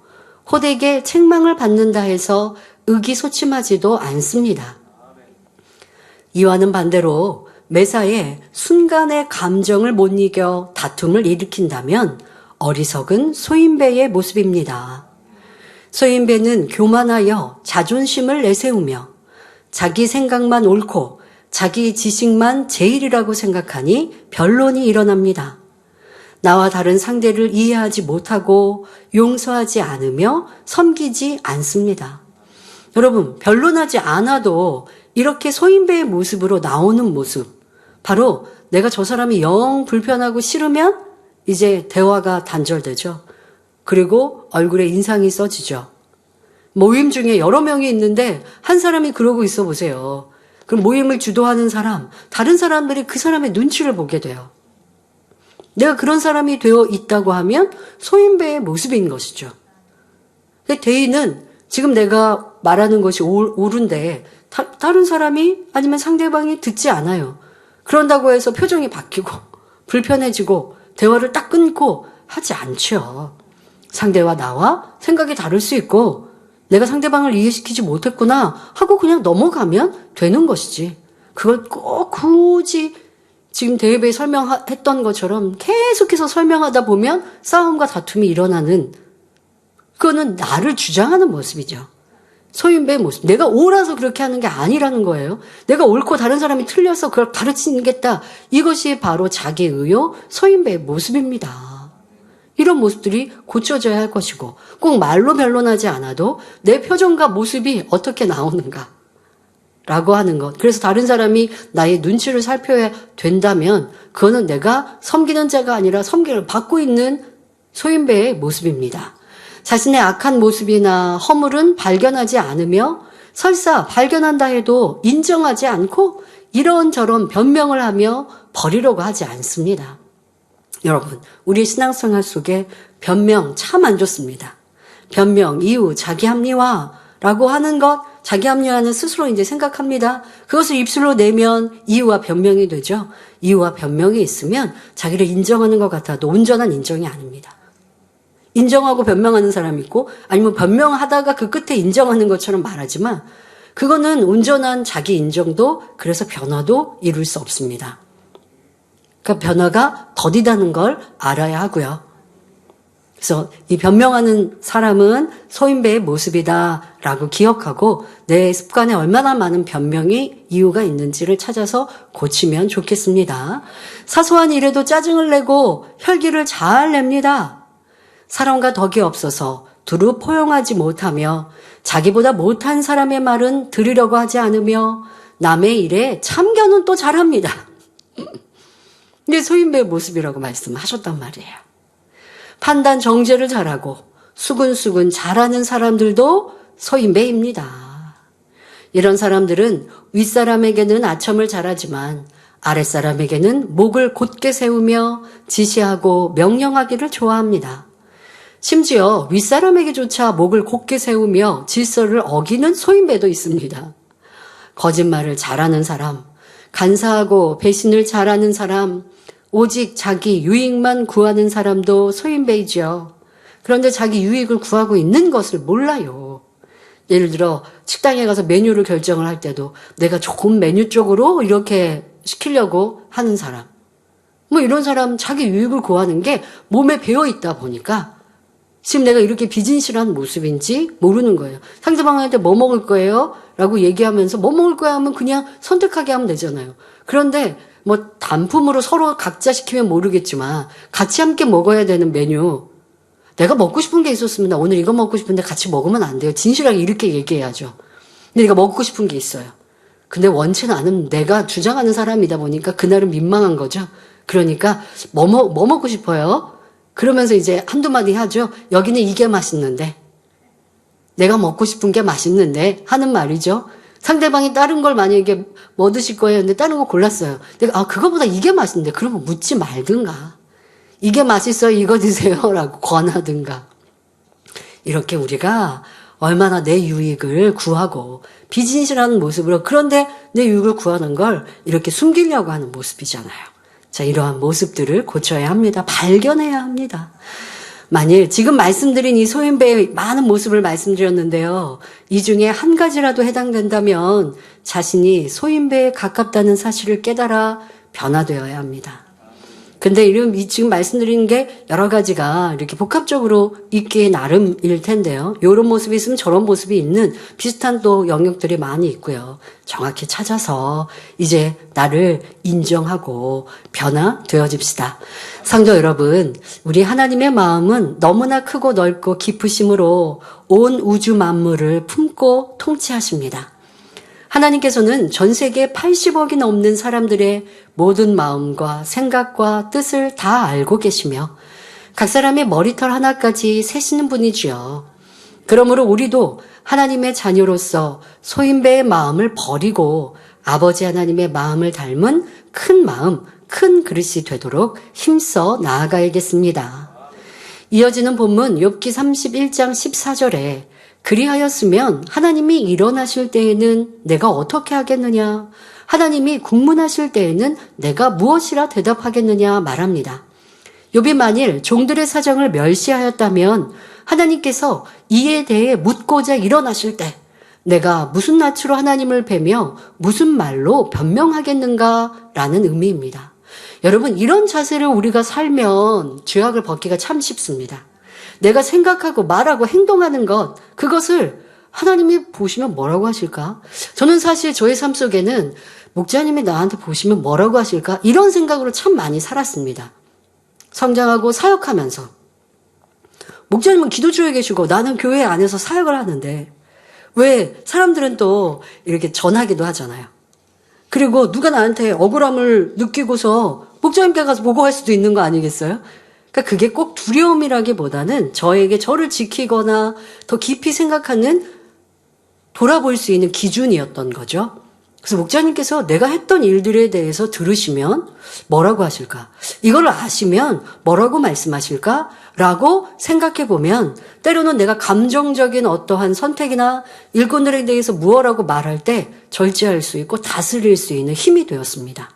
호되게 책망을 받는다 해서 의기소침하지도 않습니다. 이와는 반대로 매사에 순간의 감정을 못 이겨 다툼을 일으킨다면 어리석은 소인배의 모습입니다. 소인배는 교만하여 자존심을 내세우며 자기 생각만 옳고 자기 지식만 제일이라고 생각하니 변론이 일어납니다. 나와 다른 상대를 이해하지 못하고 용서하지 않으며 섬기지 않습니다. 여러분, 변론하지 않아도 이렇게 소인배의 모습으로 나오는 모습, 바로 내가 저 사람이 영 불편하고 싫으면 이제 대화가 단절되죠. 그리고 얼굴에 인상이 써지죠. 모임 중에 여러 명이 있는데 한 사람이 그러고 있어 보세요. 그럼 모임을 주도하는 사람, 다른 사람들이 그 사람의 눈치를 보게 돼요. 내가 그런 사람이 되어 있다고 하면 소인배의 모습인 것이죠. 대의는 지금 내가 말하는 것이 옳은데 다른 사람이 아니면 상대방이 듣지 않아요. 그런다고 해서 표정이 바뀌고 불편해지고 대화를 딱 끊고 하지 않죠. 상대와 나와 생각이 다를 수 있고 내가 상대방을 이해시키지 못했구나 하고 그냥 넘어가면 되는 것이지. 그걸 꼭 굳이 지금 대회에 설명했던 것처럼 계속해서 설명하다 보면 싸움과 다툼이 일어나는, 그거는 나를 주장하는 모습이죠. 소인배의 모습. 내가 옳아서 그렇게 하는 게 아니라는 거예요. 내가 옳고 다른 사람이 틀려서 그걸 가르치겠다. 이것이 바로 자기의요 소인배의 모습입니다. 이런 모습들이 고쳐져야 할 것이고 꼭 말로 변론하지 않아도 내 표정과 모습이 어떻게 나오는가 라고 하는 것. 그래서 다른 사람이 나의 눈치를 살펴야 된다면 그거는 내가 섬기는 자가 아니라 섬기를 받고 있는 소인배의 모습입니다. 자신의 악한 모습이나 허물은 발견하지 않으며 설사 발견한다 해도 인정하지 않고 이런저런 변명을 하며 버리려고 하지 않습니다. 여러분, 우리 신앙생활 속에 변명 참 안 좋습니다. 변명, 이유, 자기 합리화라고 하는 것, 자기 합리화는 스스로 이제 생각합니다. 그것을 입술로 내면 이유와 변명이 되죠. 이유와 변명이 있으면 자기를 인정하는 것 같아도 온전한 인정이 아닙니다. 인정하고 변명하는 사람이 있고 아니면 변명하다가 그 끝에 인정하는 것처럼 말하지만 그거는 온전한 자기 인정도 그래서 변화도 이룰 수 없습니다. 그러니까 변화가 더디다는 걸 알아야 하고요. 그래서 이 변명하는 사람은 소인배의 모습이다라고 기억하고 내 습관에 얼마나 많은 변명이 이유가 있는지를 찾아서 고치면 좋겠습니다. 사소한 일에도 짜증을 내고 혈기를 잘 냅니다. 사랑과 덕이 없어서 두루 포용하지 못하며 자기보다 못한 사람의 말은 들으려고 하지 않으며 남의 일에 참견은 또 잘합니다. 이게 소인배의 모습이라고 말씀하셨단 말이에요. 판단 정죄를 잘하고 수근수근 잘하는 사람들도 소인배입니다. 이런 사람들은 윗사람에게는 아첨을 잘하지만 아랫사람에게는 목을 곧게 세우며 지시하고 명령하기를 좋아합니다. 심지어 윗사람에게조차 목을 곧게 세우며 질서를 어기는 소인배도 있습니다. 거짓말을 잘하는 사람, 간사하고 배신을 잘하는 사람, 오직 자기 유익만 구하는 사람도 소인배이죠. 그런데 자기 유익을 구하고 있는 것을 몰라요. 예를 들어 식당에 가서 메뉴를 결정을 할 때도 내가 좋은 메뉴 쪽으로 이렇게 시키려고 하는 사람. 뭐 이런 사람 자기 유익을 구하는 게 몸에 배어 있다 보니까 지금 내가 이렇게 비진실한 모습인지 모르는 거예요. 상대방한테 뭐 먹을 거예요? 라고 얘기하면서 뭐 먹을 거야 하면 그냥 선택하게 하면 되잖아요. 그런데 뭐 단품으로 서로 각자 시키면 모르겠지만 같이 함께 먹어야 되는 메뉴, 내가 먹고 싶은 게 있었으면 나 오늘 이거 먹고 싶은데 같이 먹으면 안 돼요. 진실하게 이렇게 얘기해야죠. 근데 내가 먹고 싶은 게 있어요. 근데 원체 나는 내가 주장하는 사람이다 보니까 그날은 민망한 거죠. 그러니까 뭐 먹고 싶어요? 그러면서 이제 한두 마디 하죠. 여기는 이게 맛있는데, 내가 먹고 싶은 게 맛있는데 하는 말이죠. 상대방이 다른 걸 만약에 뭐 드실 거예요? 근데 다른 거 골랐어요. 내가 그거보다 이게 맛있는데 그러면 묻지 말든가. 이게 맛있어요. 이거 드세요. 라고 권하든가. 이렇게 우리가 얼마나 내 유익을 구하고 비진실한 모습으로, 그런데 내 유익을 구하는 걸 이렇게 숨기려고 하는 모습이잖아요. 자, 이러한 모습들을 고쳐야 합니다. 발견해야 합니다. 만일 지금 말씀드린 이 소인배의 많은 모습을 말씀드렸는데요. 이 중에 한 가지라도 해당된다면 자신이 소인배에 가깝다는 사실을 깨달아 변화되어야 합니다. 근데 지금 말씀드리는 게 여러 가지가 이렇게 복합적으로 있기에 나름일 텐데요. 이런 모습이 있으면 저런 모습이 있는 비슷한 또 영역들이 많이 있고요. 정확히 찾아서 이제 나를 인정하고 변화되어집시다. 성도 여러분, 우리 하나님의 마음은 너무나 크고 넓고 깊으심으로 온 우주 만물을 품고 통치하십니다. 하나님께서는 전 세계 80억이 넘는 사람들의 모든 마음과 생각과 뜻을 다 알고 계시며 각 사람의 머리털 하나까지 세시는 분이지요. 그러므로 우리도 하나님의 자녀로서 소인배의 마음을 버리고 아버지 하나님의 마음을 닮은 큰 마음, 큰 그릇이 되도록 힘써 나아가야겠습니다. 이어지는 본문 욥기 31장 14절에 그리하였으면 하나님이 일어나실 때에는 내가 어떻게 하겠느냐? 하나님이 국문하실 때에는 내가 무엇이라 대답하겠느냐 말합니다. 욥이 만일 종들의 사정을 멸시하였다면 하나님께서 이에 대해 묻고자 일어나실 때 내가 무슨 낯으로 하나님을 뵈며 무슨 말로 변명하겠는가라는 의미입니다. 여러분, 이런 자세를 우리가 살면 죄악을 벗기가 참 쉽습니다. 내가 생각하고 말하고 행동하는 것, 그것을 하나님이 보시면 뭐라고 하실까? 저는 사실 저의 삶 속에는 목자님이 나한테 보시면 뭐라고 하실까? 이런 생각으로 참 많이 살았습니다. 성장하고 사역하면서. 목자님은 기도조에 계시고 나는 교회 안에서 사역을 하는데 왜 사람들은 또 이렇게 전하기도 하잖아요. 그리고 누가 나한테 억울함을 느끼고서 목자님께 가서 보고할 수도 있는 거 아니겠어요? 그러니까 그게 꼭 두려움이라기보다는 저에게 저를 지키거나 더 깊이 생각하는 돌아볼 수 있는 기준이었던 거죠. 그래서 목자님께서 내가 했던 일들에 대해서 들으시면 뭐라고 하실까? 이걸 아시면 뭐라고 말씀하실까? 라고 생각해 보면 때로는 내가 감정적인 어떠한 선택이나 일꾼들에 대해서 무엇라고 말할 때 절제할 수 있고 다스릴 수 있는 힘이 되었습니다.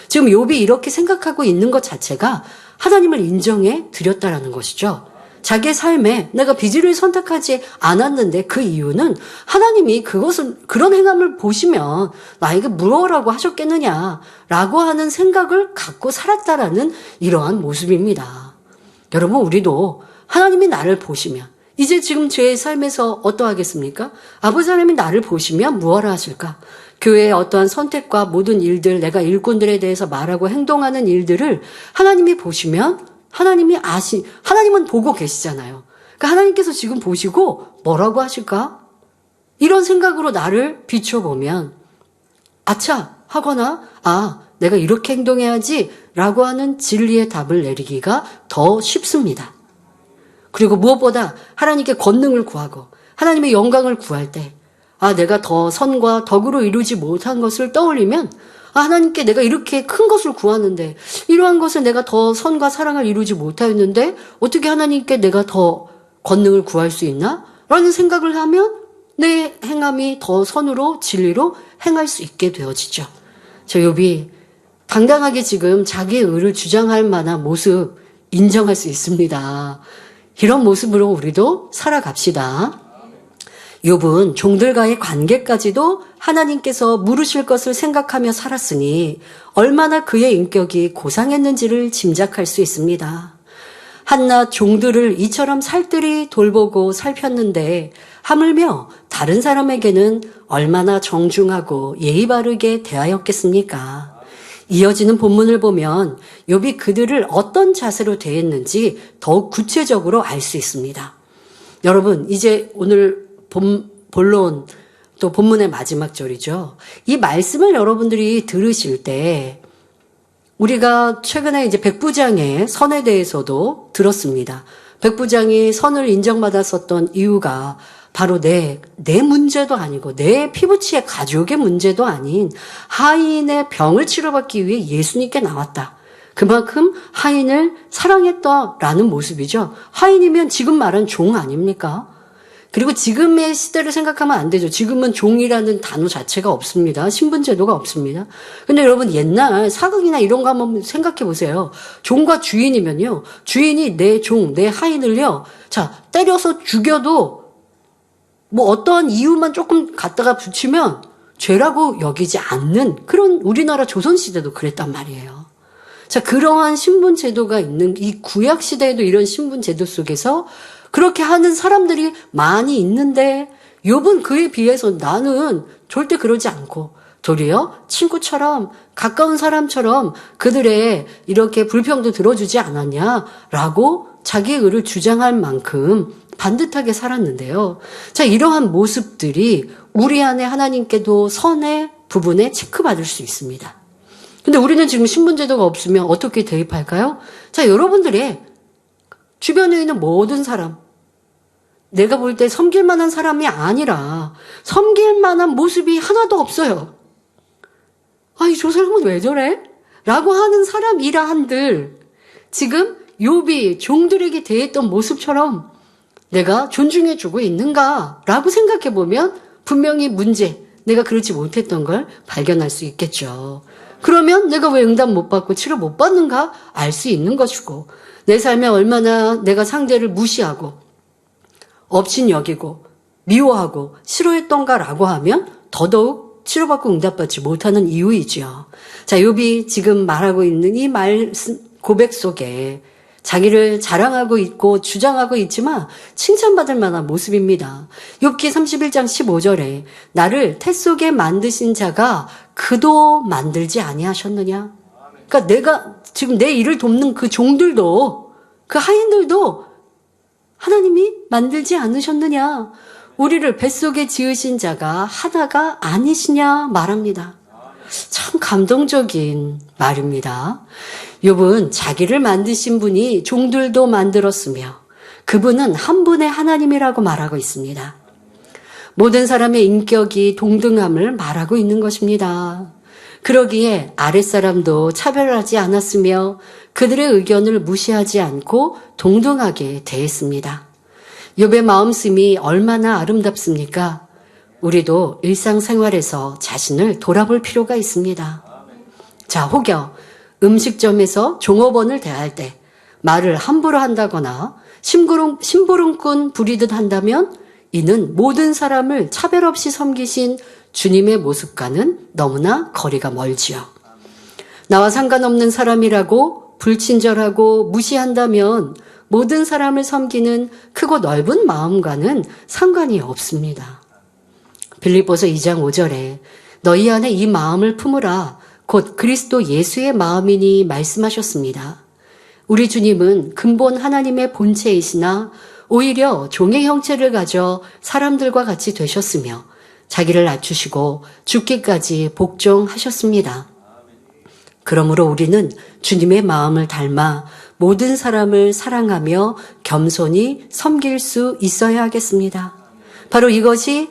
지금 욥이 이렇게 생각하고 있는 것 자체가 하나님을 인정해 드렸다라는 것이죠. 자기의 삶에 내가 비질을 선택하지 않았는데 그 이유는 하나님이 그런 행함을 보시면 나에게 무엇라고 하셨겠느냐라고 하는 생각을 갖고 살았다라는 이러한 모습입니다. 여러분, 우리도 하나님이 나를 보시면 이제 지금 제 삶에서 어떠하겠습니까? 아버지 하나님이 나를 보시면 무엇을 하실까? 교회의 어떠한 선택과 모든 일들, 내가 일꾼들에 대해서 말하고 행동하는 일들을 하나님이 보시면 하나님은 보고 계시잖아요. 그러니까 하나님께서 지금 보시고 뭐라고 하실까? 이런 생각으로 나를 비춰보면 아차 하거나 내가 이렇게 행동해야지 라고 하는 진리의 답을 내리기가 더 쉽습니다. 그리고 무엇보다 하나님께 권능을 구하고 하나님의 영광을 구할 때 내가 더 선과 덕으로 이루지 못한 것을 떠올리면 하나님께 내가 이렇게 큰 것을 구하는데 이러한 것을 내가 더 선과 사랑을 이루지 못하였는데 어떻게 하나님께 내가 더 권능을 구할 수 있나? 라는 생각을 하면 내 행함이 더 선으로 진리로 행할 수 있게 되어지죠. 저 욥이 당당하게 지금 자기의 의를 주장할 만한 모습 인정할 수 있습니다. 이런 모습으로 우리도 살아갑시다. 욥은 종들과의 관계까지도 하나님께서 물으실 것을 생각하며 살았으니 얼마나 그의 인격이 고상했는지를 짐작할 수 있습니다. 한낱 종들을 이처럼 살뜰히 돌보고 살폈는데 하물며 다른 사람에게는 얼마나 정중하고 예의 바르게 대하였겠습니까? 이어지는 본문을 보면 욥이 그들을 어떤 자세로 대했는지 더욱 구체적으로 알 수 있습니다. 여러분, 이제 오늘 본론 또 본문의 마지막 절이죠. 이 말씀을 여러분들이 들으실 때 우리가 최근에 이제 백부장의 선에 대해서도 들었습니다. 백부장이 선을 인정받았었던 이유가 바로 내 문제도 아니고 내 피부치의 가족의 문제도 아닌 하인의 병을 치료받기 위해 예수님께 나왔다. 그만큼 하인을 사랑했다라는 모습이죠. 하인이면 지금 말한 종 아닙니까? 그리고 지금의 시대를 생각하면 안 되죠. 지금은 종이라는 단어 자체가 없습니다. 신분제도가 없습니다. 근데 여러분 옛날 사극이나 이런 거 한번 생각해 보세요. 종과 주인이면요. 주인이 내 종, 내 하인을요. 때려서 죽여도 뭐 어떠한 이유만 조금 갖다가 붙이면 죄라고 여기지 않는 그런 우리나라 조선시대도 그랬단 말이에요. 자, 그러한 신분 제도가 있는 이 구약 시대에도 이런 신분 제도 속에서 그렇게 하는 사람들이 많이 있는데 욥은 그에 비해서 나는 절대 그러지 않고 도리어 친구처럼 가까운 사람처럼 그들의 이렇게 불평도 들어주지 않았냐라고 자기의 의를 주장할 만큼 반듯하게 살았는데요. 자, 이러한 모습들이 우리 안에 하나님께도 선의 부분에 체크받을 수 있습니다. 근데 우리는 지금 신분제도가 없으면 어떻게 대입할까요? 자, 여러분들의 주변에 있는 모든 사람, 내가 볼 때 섬길 만한 사람이 아니라 섬길 만한 모습이 하나도 없어요. 아니, 저 사람은 왜 저래? 라고 하는 사람이라 한들 지금 욥이 종들에게 대했던 모습처럼 내가 존중해주고 있는가? 라고 생각해보면 분명히 문제, 내가 그렇지 못했던 걸 발견할 수 있겠죠. 그러면 내가 왜 응답 못 받고 치료 못 받는가? 알 수 있는 것이고 내 삶에 얼마나 내가 상대를 무시하고 업신 여기고 미워하고 싫어했던가라고 하면 더더욱 치료받고 응답받지 못하는 이유이지요. 자, 욥이 지금 말하고 있는 이 말씀 고백 속에 자기를 자랑하고 있고 주장하고 있지만 칭찬받을 만한 모습입니다. 욥기 31장 15절에 나를 태 속에 만드신 자가 그도 만들지 아니하셨느냐. 그러니까 내가 지금 내 일을 돕는 그 종들도 그 하인들도 하나님이 만들지 않으셨느냐. 우리를 뱃속에 지으신 자가 하나가 아니시냐 말합니다. 참 감동적인 말입니다. 욥은 자기를 만드신 분이 종들도 만들었으며 그분은 한 분의 하나님이라고 말하고 있습니다. 모든 사람의 인격이 동등함을 말하고 있는 것입니다. 그러기에 아랫사람도 차별하지 않았으며 그들의 의견을 무시하지 않고 동등하게 대했습니다. 욥의 마음씀이 얼마나 아름답습니까? 우리도 일상생활에서 자신을 돌아볼 필요가 있습니다. 자, 혹여 음식점에서 종업원을 대할 때 말을 함부로 한다거나 심부름꾼 부리듯 한다면 이는 모든 사람을 차별 없이 섬기신 주님의 모습과는 너무나 거리가 멀지요. 나와 상관없는 사람이라고 불친절하고 무시한다면 모든 사람을 섬기는 크고 넓은 마음과는 상관이 없습니다. 빌립보서 2장 5절에 너희 안에 이 마음을 품으라 곧 그리스도 예수의 마음이니 말씀하셨습니다. 우리 주님은 근본 하나님의 본체이시나 오히려 종의 형체를 가져 사람들과 같이 되셨으며 자기를 낮추시고 죽기까지 복종하셨습니다. 그러므로 우리는 주님의 마음을 닮아 모든 사람을 사랑하며 겸손히 섬길 수 있어야 하겠습니다. 바로 이것이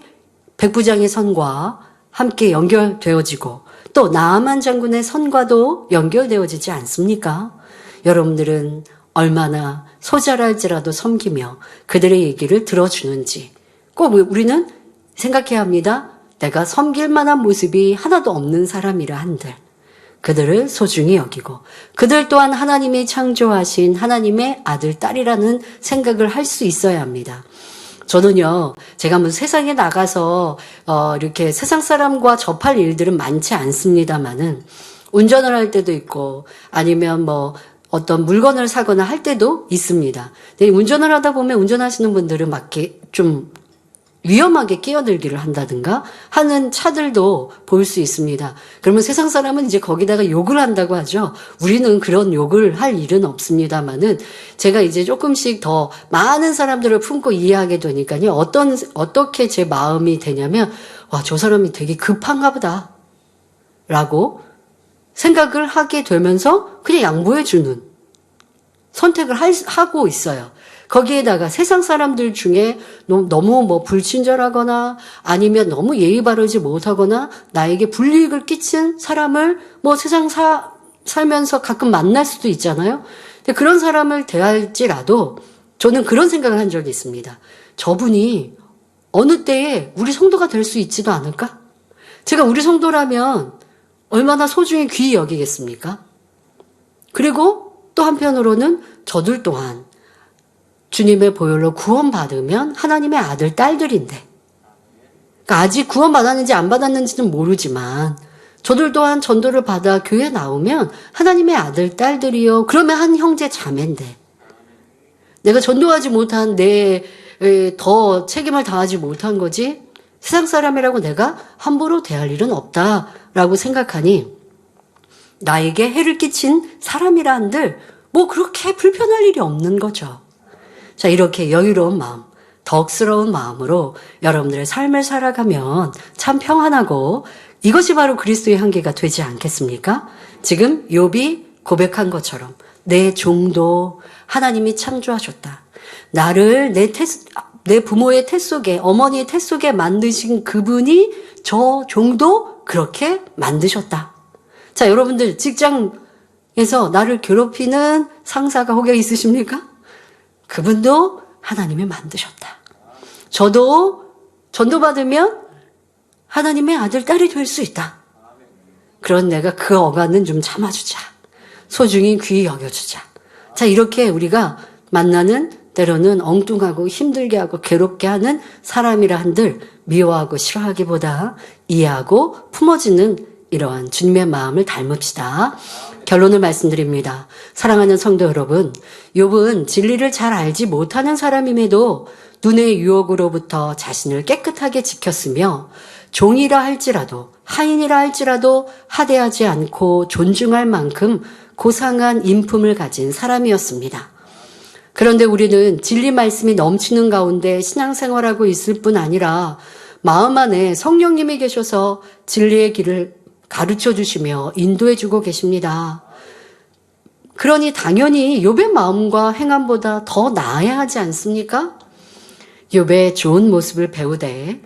백부장의 선과 함께 연결되어지고 또 나아만 장군의 선과도 연결되어지지 않습니까? 여러분들은 얼마나 소잘할지라도 섬기며 그들의 얘기를 들어주는지 꼭 우리는 생각해야 합니다. 내가 섬길 만한 모습이 하나도 없는 사람이라 한들 그들을 소중히 여기고 그들 또한 하나님이 창조하신 하나님의 아들, 딸이라는 생각을 할 수 있어야 합니다. 저는요, 제가 뭐 세상에 나가서 이렇게 세상 사람과 접할 일들은 많지 않습니다만은 운전을 할 때도 있고 아니면 뭐 어떤 물건을 사거나 할 때도 있습니다. 근데 운전을 하다 보면 운전하시는 분들은 막 이렇게 좀 위험하게 끼어들기를 한다든가 하는 차들도 볼 수 있습니다. 그러면 세상 사람은 이제 거기다가 욕을 한다고 하죠. 우리는 그런 욕을 할 일은 없습니다만은 제가 이제 조금씩 더 많은 사람들을 품고 이해하게 되니까요. 어떻게 제 마음이 되냐면, 와, 저 사람이 되게 급한가 보다. 라고 생각을 하게 되면서 그냥 양보해주는 선택을 하고 있어요. 거기에다가 세상 사람들 중에 너무 뭐 불친절하거나 아니면 너무 예의 바르지 못하거나 나에게 불이익을 끼친 사람을 뭐 세상 살면서 가끔 만날 수도 있잖아요. 근데 그런 사람을 대할지라도 저는 그런 생각을 한 적이 있습니다. 저분이 어느 때에 우리 성도가 될 수 있지도 않을까? 제가 우리 성도라면 얼마나 소중히 귀히 여기겠습니까? 그리고 또 한편으로는 저들 또한 주님의 보혈로 구원받으면 하나님의 아들, 딸들인데 그러니까 아직 구원받았는지 안 받았는지는 모르지만 저들 또한 전도를 받아 교회 나오면 하나님의 아들, 딸들이요. 그러면 한 형제 자매인데 내가 전도하지 못한 더 책임을 다하지 못한 거지 세상 사람이라고 내가 함부로 대할 일은 없다라고 생각하니 나에게 해를 끼친 사람이라 한들 뭐 그렇게 불편할 일이 없는 거죠. 자, 이렇게 여유로운 마음, 덕스러운 마음으로 여러분들의 삶을 살아가면 참 평안하고 이것이 바로 그리스도의 향기가 되지 않겠습니까? 지금 욥이 고백한 것처럼 내 종도 하나님이 창조하셨다. 나를 내 부모의 태 속에, 어머니의 태 속에 만드신 그분이 저 종도 그렇게 만드셨다. 자, 여러분들 직장에서 나를 괴롭히는 상사가 혹여 있으십니까? 그분도 하나님이 만드셨다. 저도 전도받으면 하나님의 아들, 딸이 될 수 있다. 그런 내가 그 어간은 좀 참아주자. 소중히 귀히 여겨주자. 자, 이렇게 우리가 만나는 때로는 엉뚱하고 힘들게 하고 괴롭게 하는 사람이라 한들 미워하고 싫어하기보다 이해하고 품어주는 이러한 주님의 마음을 닮읍시다. 결론을 말씀드립니다. 사랑하는 성도 여러분, 욥은 진리를 잘 알지 못하는 사람임에도 눈의 유혹으로부터 자신을 깨끗하게 지켰으며 종이라 할지라도 하인이라 할지라도 하대하지 않고 존중할 만큼 고상한 인품을 가진 사람이었습니다. 그런데 우리는 진리 말씀이 넘치는 가운데 신앙생활하고 있을 뿐 아니라 마음 안에 성령님이 계셔서 진리의 길을 가르쳐 주시며 인도해 주고 계십니다. 그러니 당연히 욥의 마음과 행함보다 더 나아야 하지 않습니까? 욥의 좋은 모습을 배우되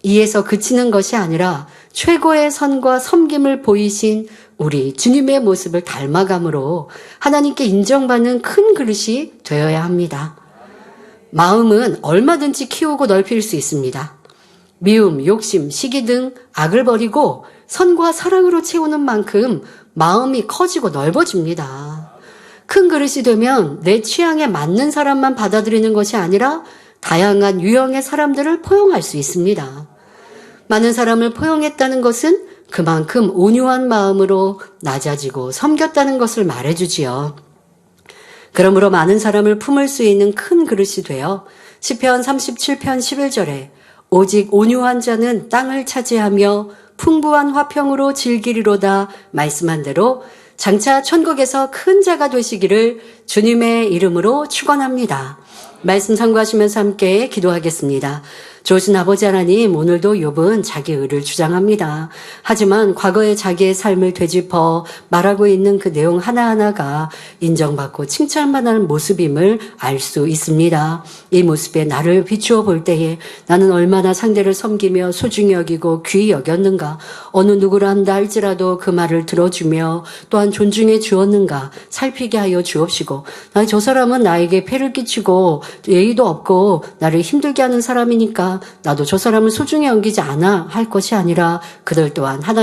이에서 그치는 것이 아니라 최고의 선과 섬김을 보이신 우리 주님의 모습을 닮아감으로 하나님께 인정받는 큰 그릇이 되어야 합니다. 마음은 얼마든지 키우고 넓힐 수 있습니다. 미움, 욕심, 시기 등 악을 버리고 선과 사랑으로 채우는 만큼 마음이 커지고 넓어집니다. 큰 그릇이 되면 내 취향에 맞는 사람만 받아들이는 것이 아니라 다양한 유형의 사람들을 포용할 수 있습니다. 많은 사람을 포용했다는 것은 그만큼 온유한 마음으로 낮아지고 섬겼다는 것을 말해주지요. 그러므로 많은 사람을 품을 수 있는 큰 그릇이 되어 시편 37편 11절에 오직 온유한 자는 땅을 차지하며 풍부한 화평으로 즐기리로다 말씀한 대로 장차 천국에서 큰 자가 되시기를 주님의 이름으로 축원합니다. 말씀 참고하시면서 함께 기도하겠습니다. 좋으신 아버지 하나님, 오늘도 욥은 자기 의를 주장합니다. 하지만 과거의 자기의 삶을 되짚어 말하고 있는 그 내용 하나하나가 인정받고 칭찬받는 모습임을 알 수 있습니다. 이 모습에 나를 비추어 볼 때에 나는 얼마나 상대를 섬기며 소중히 여기고 귀히 여겼는가, 어느 누구라 한다 할지라도 그 말을 들어주며 또한 존중해 주었는가 살피게 하여 주옵시고, 저 사람은 나에게 폐를 끼치고 예의도 없고 나를 힘들게 하는 사람이니까 나도 저 사람을 소중히 여기지 않아 할 것이 아니라 그들 또한 하나님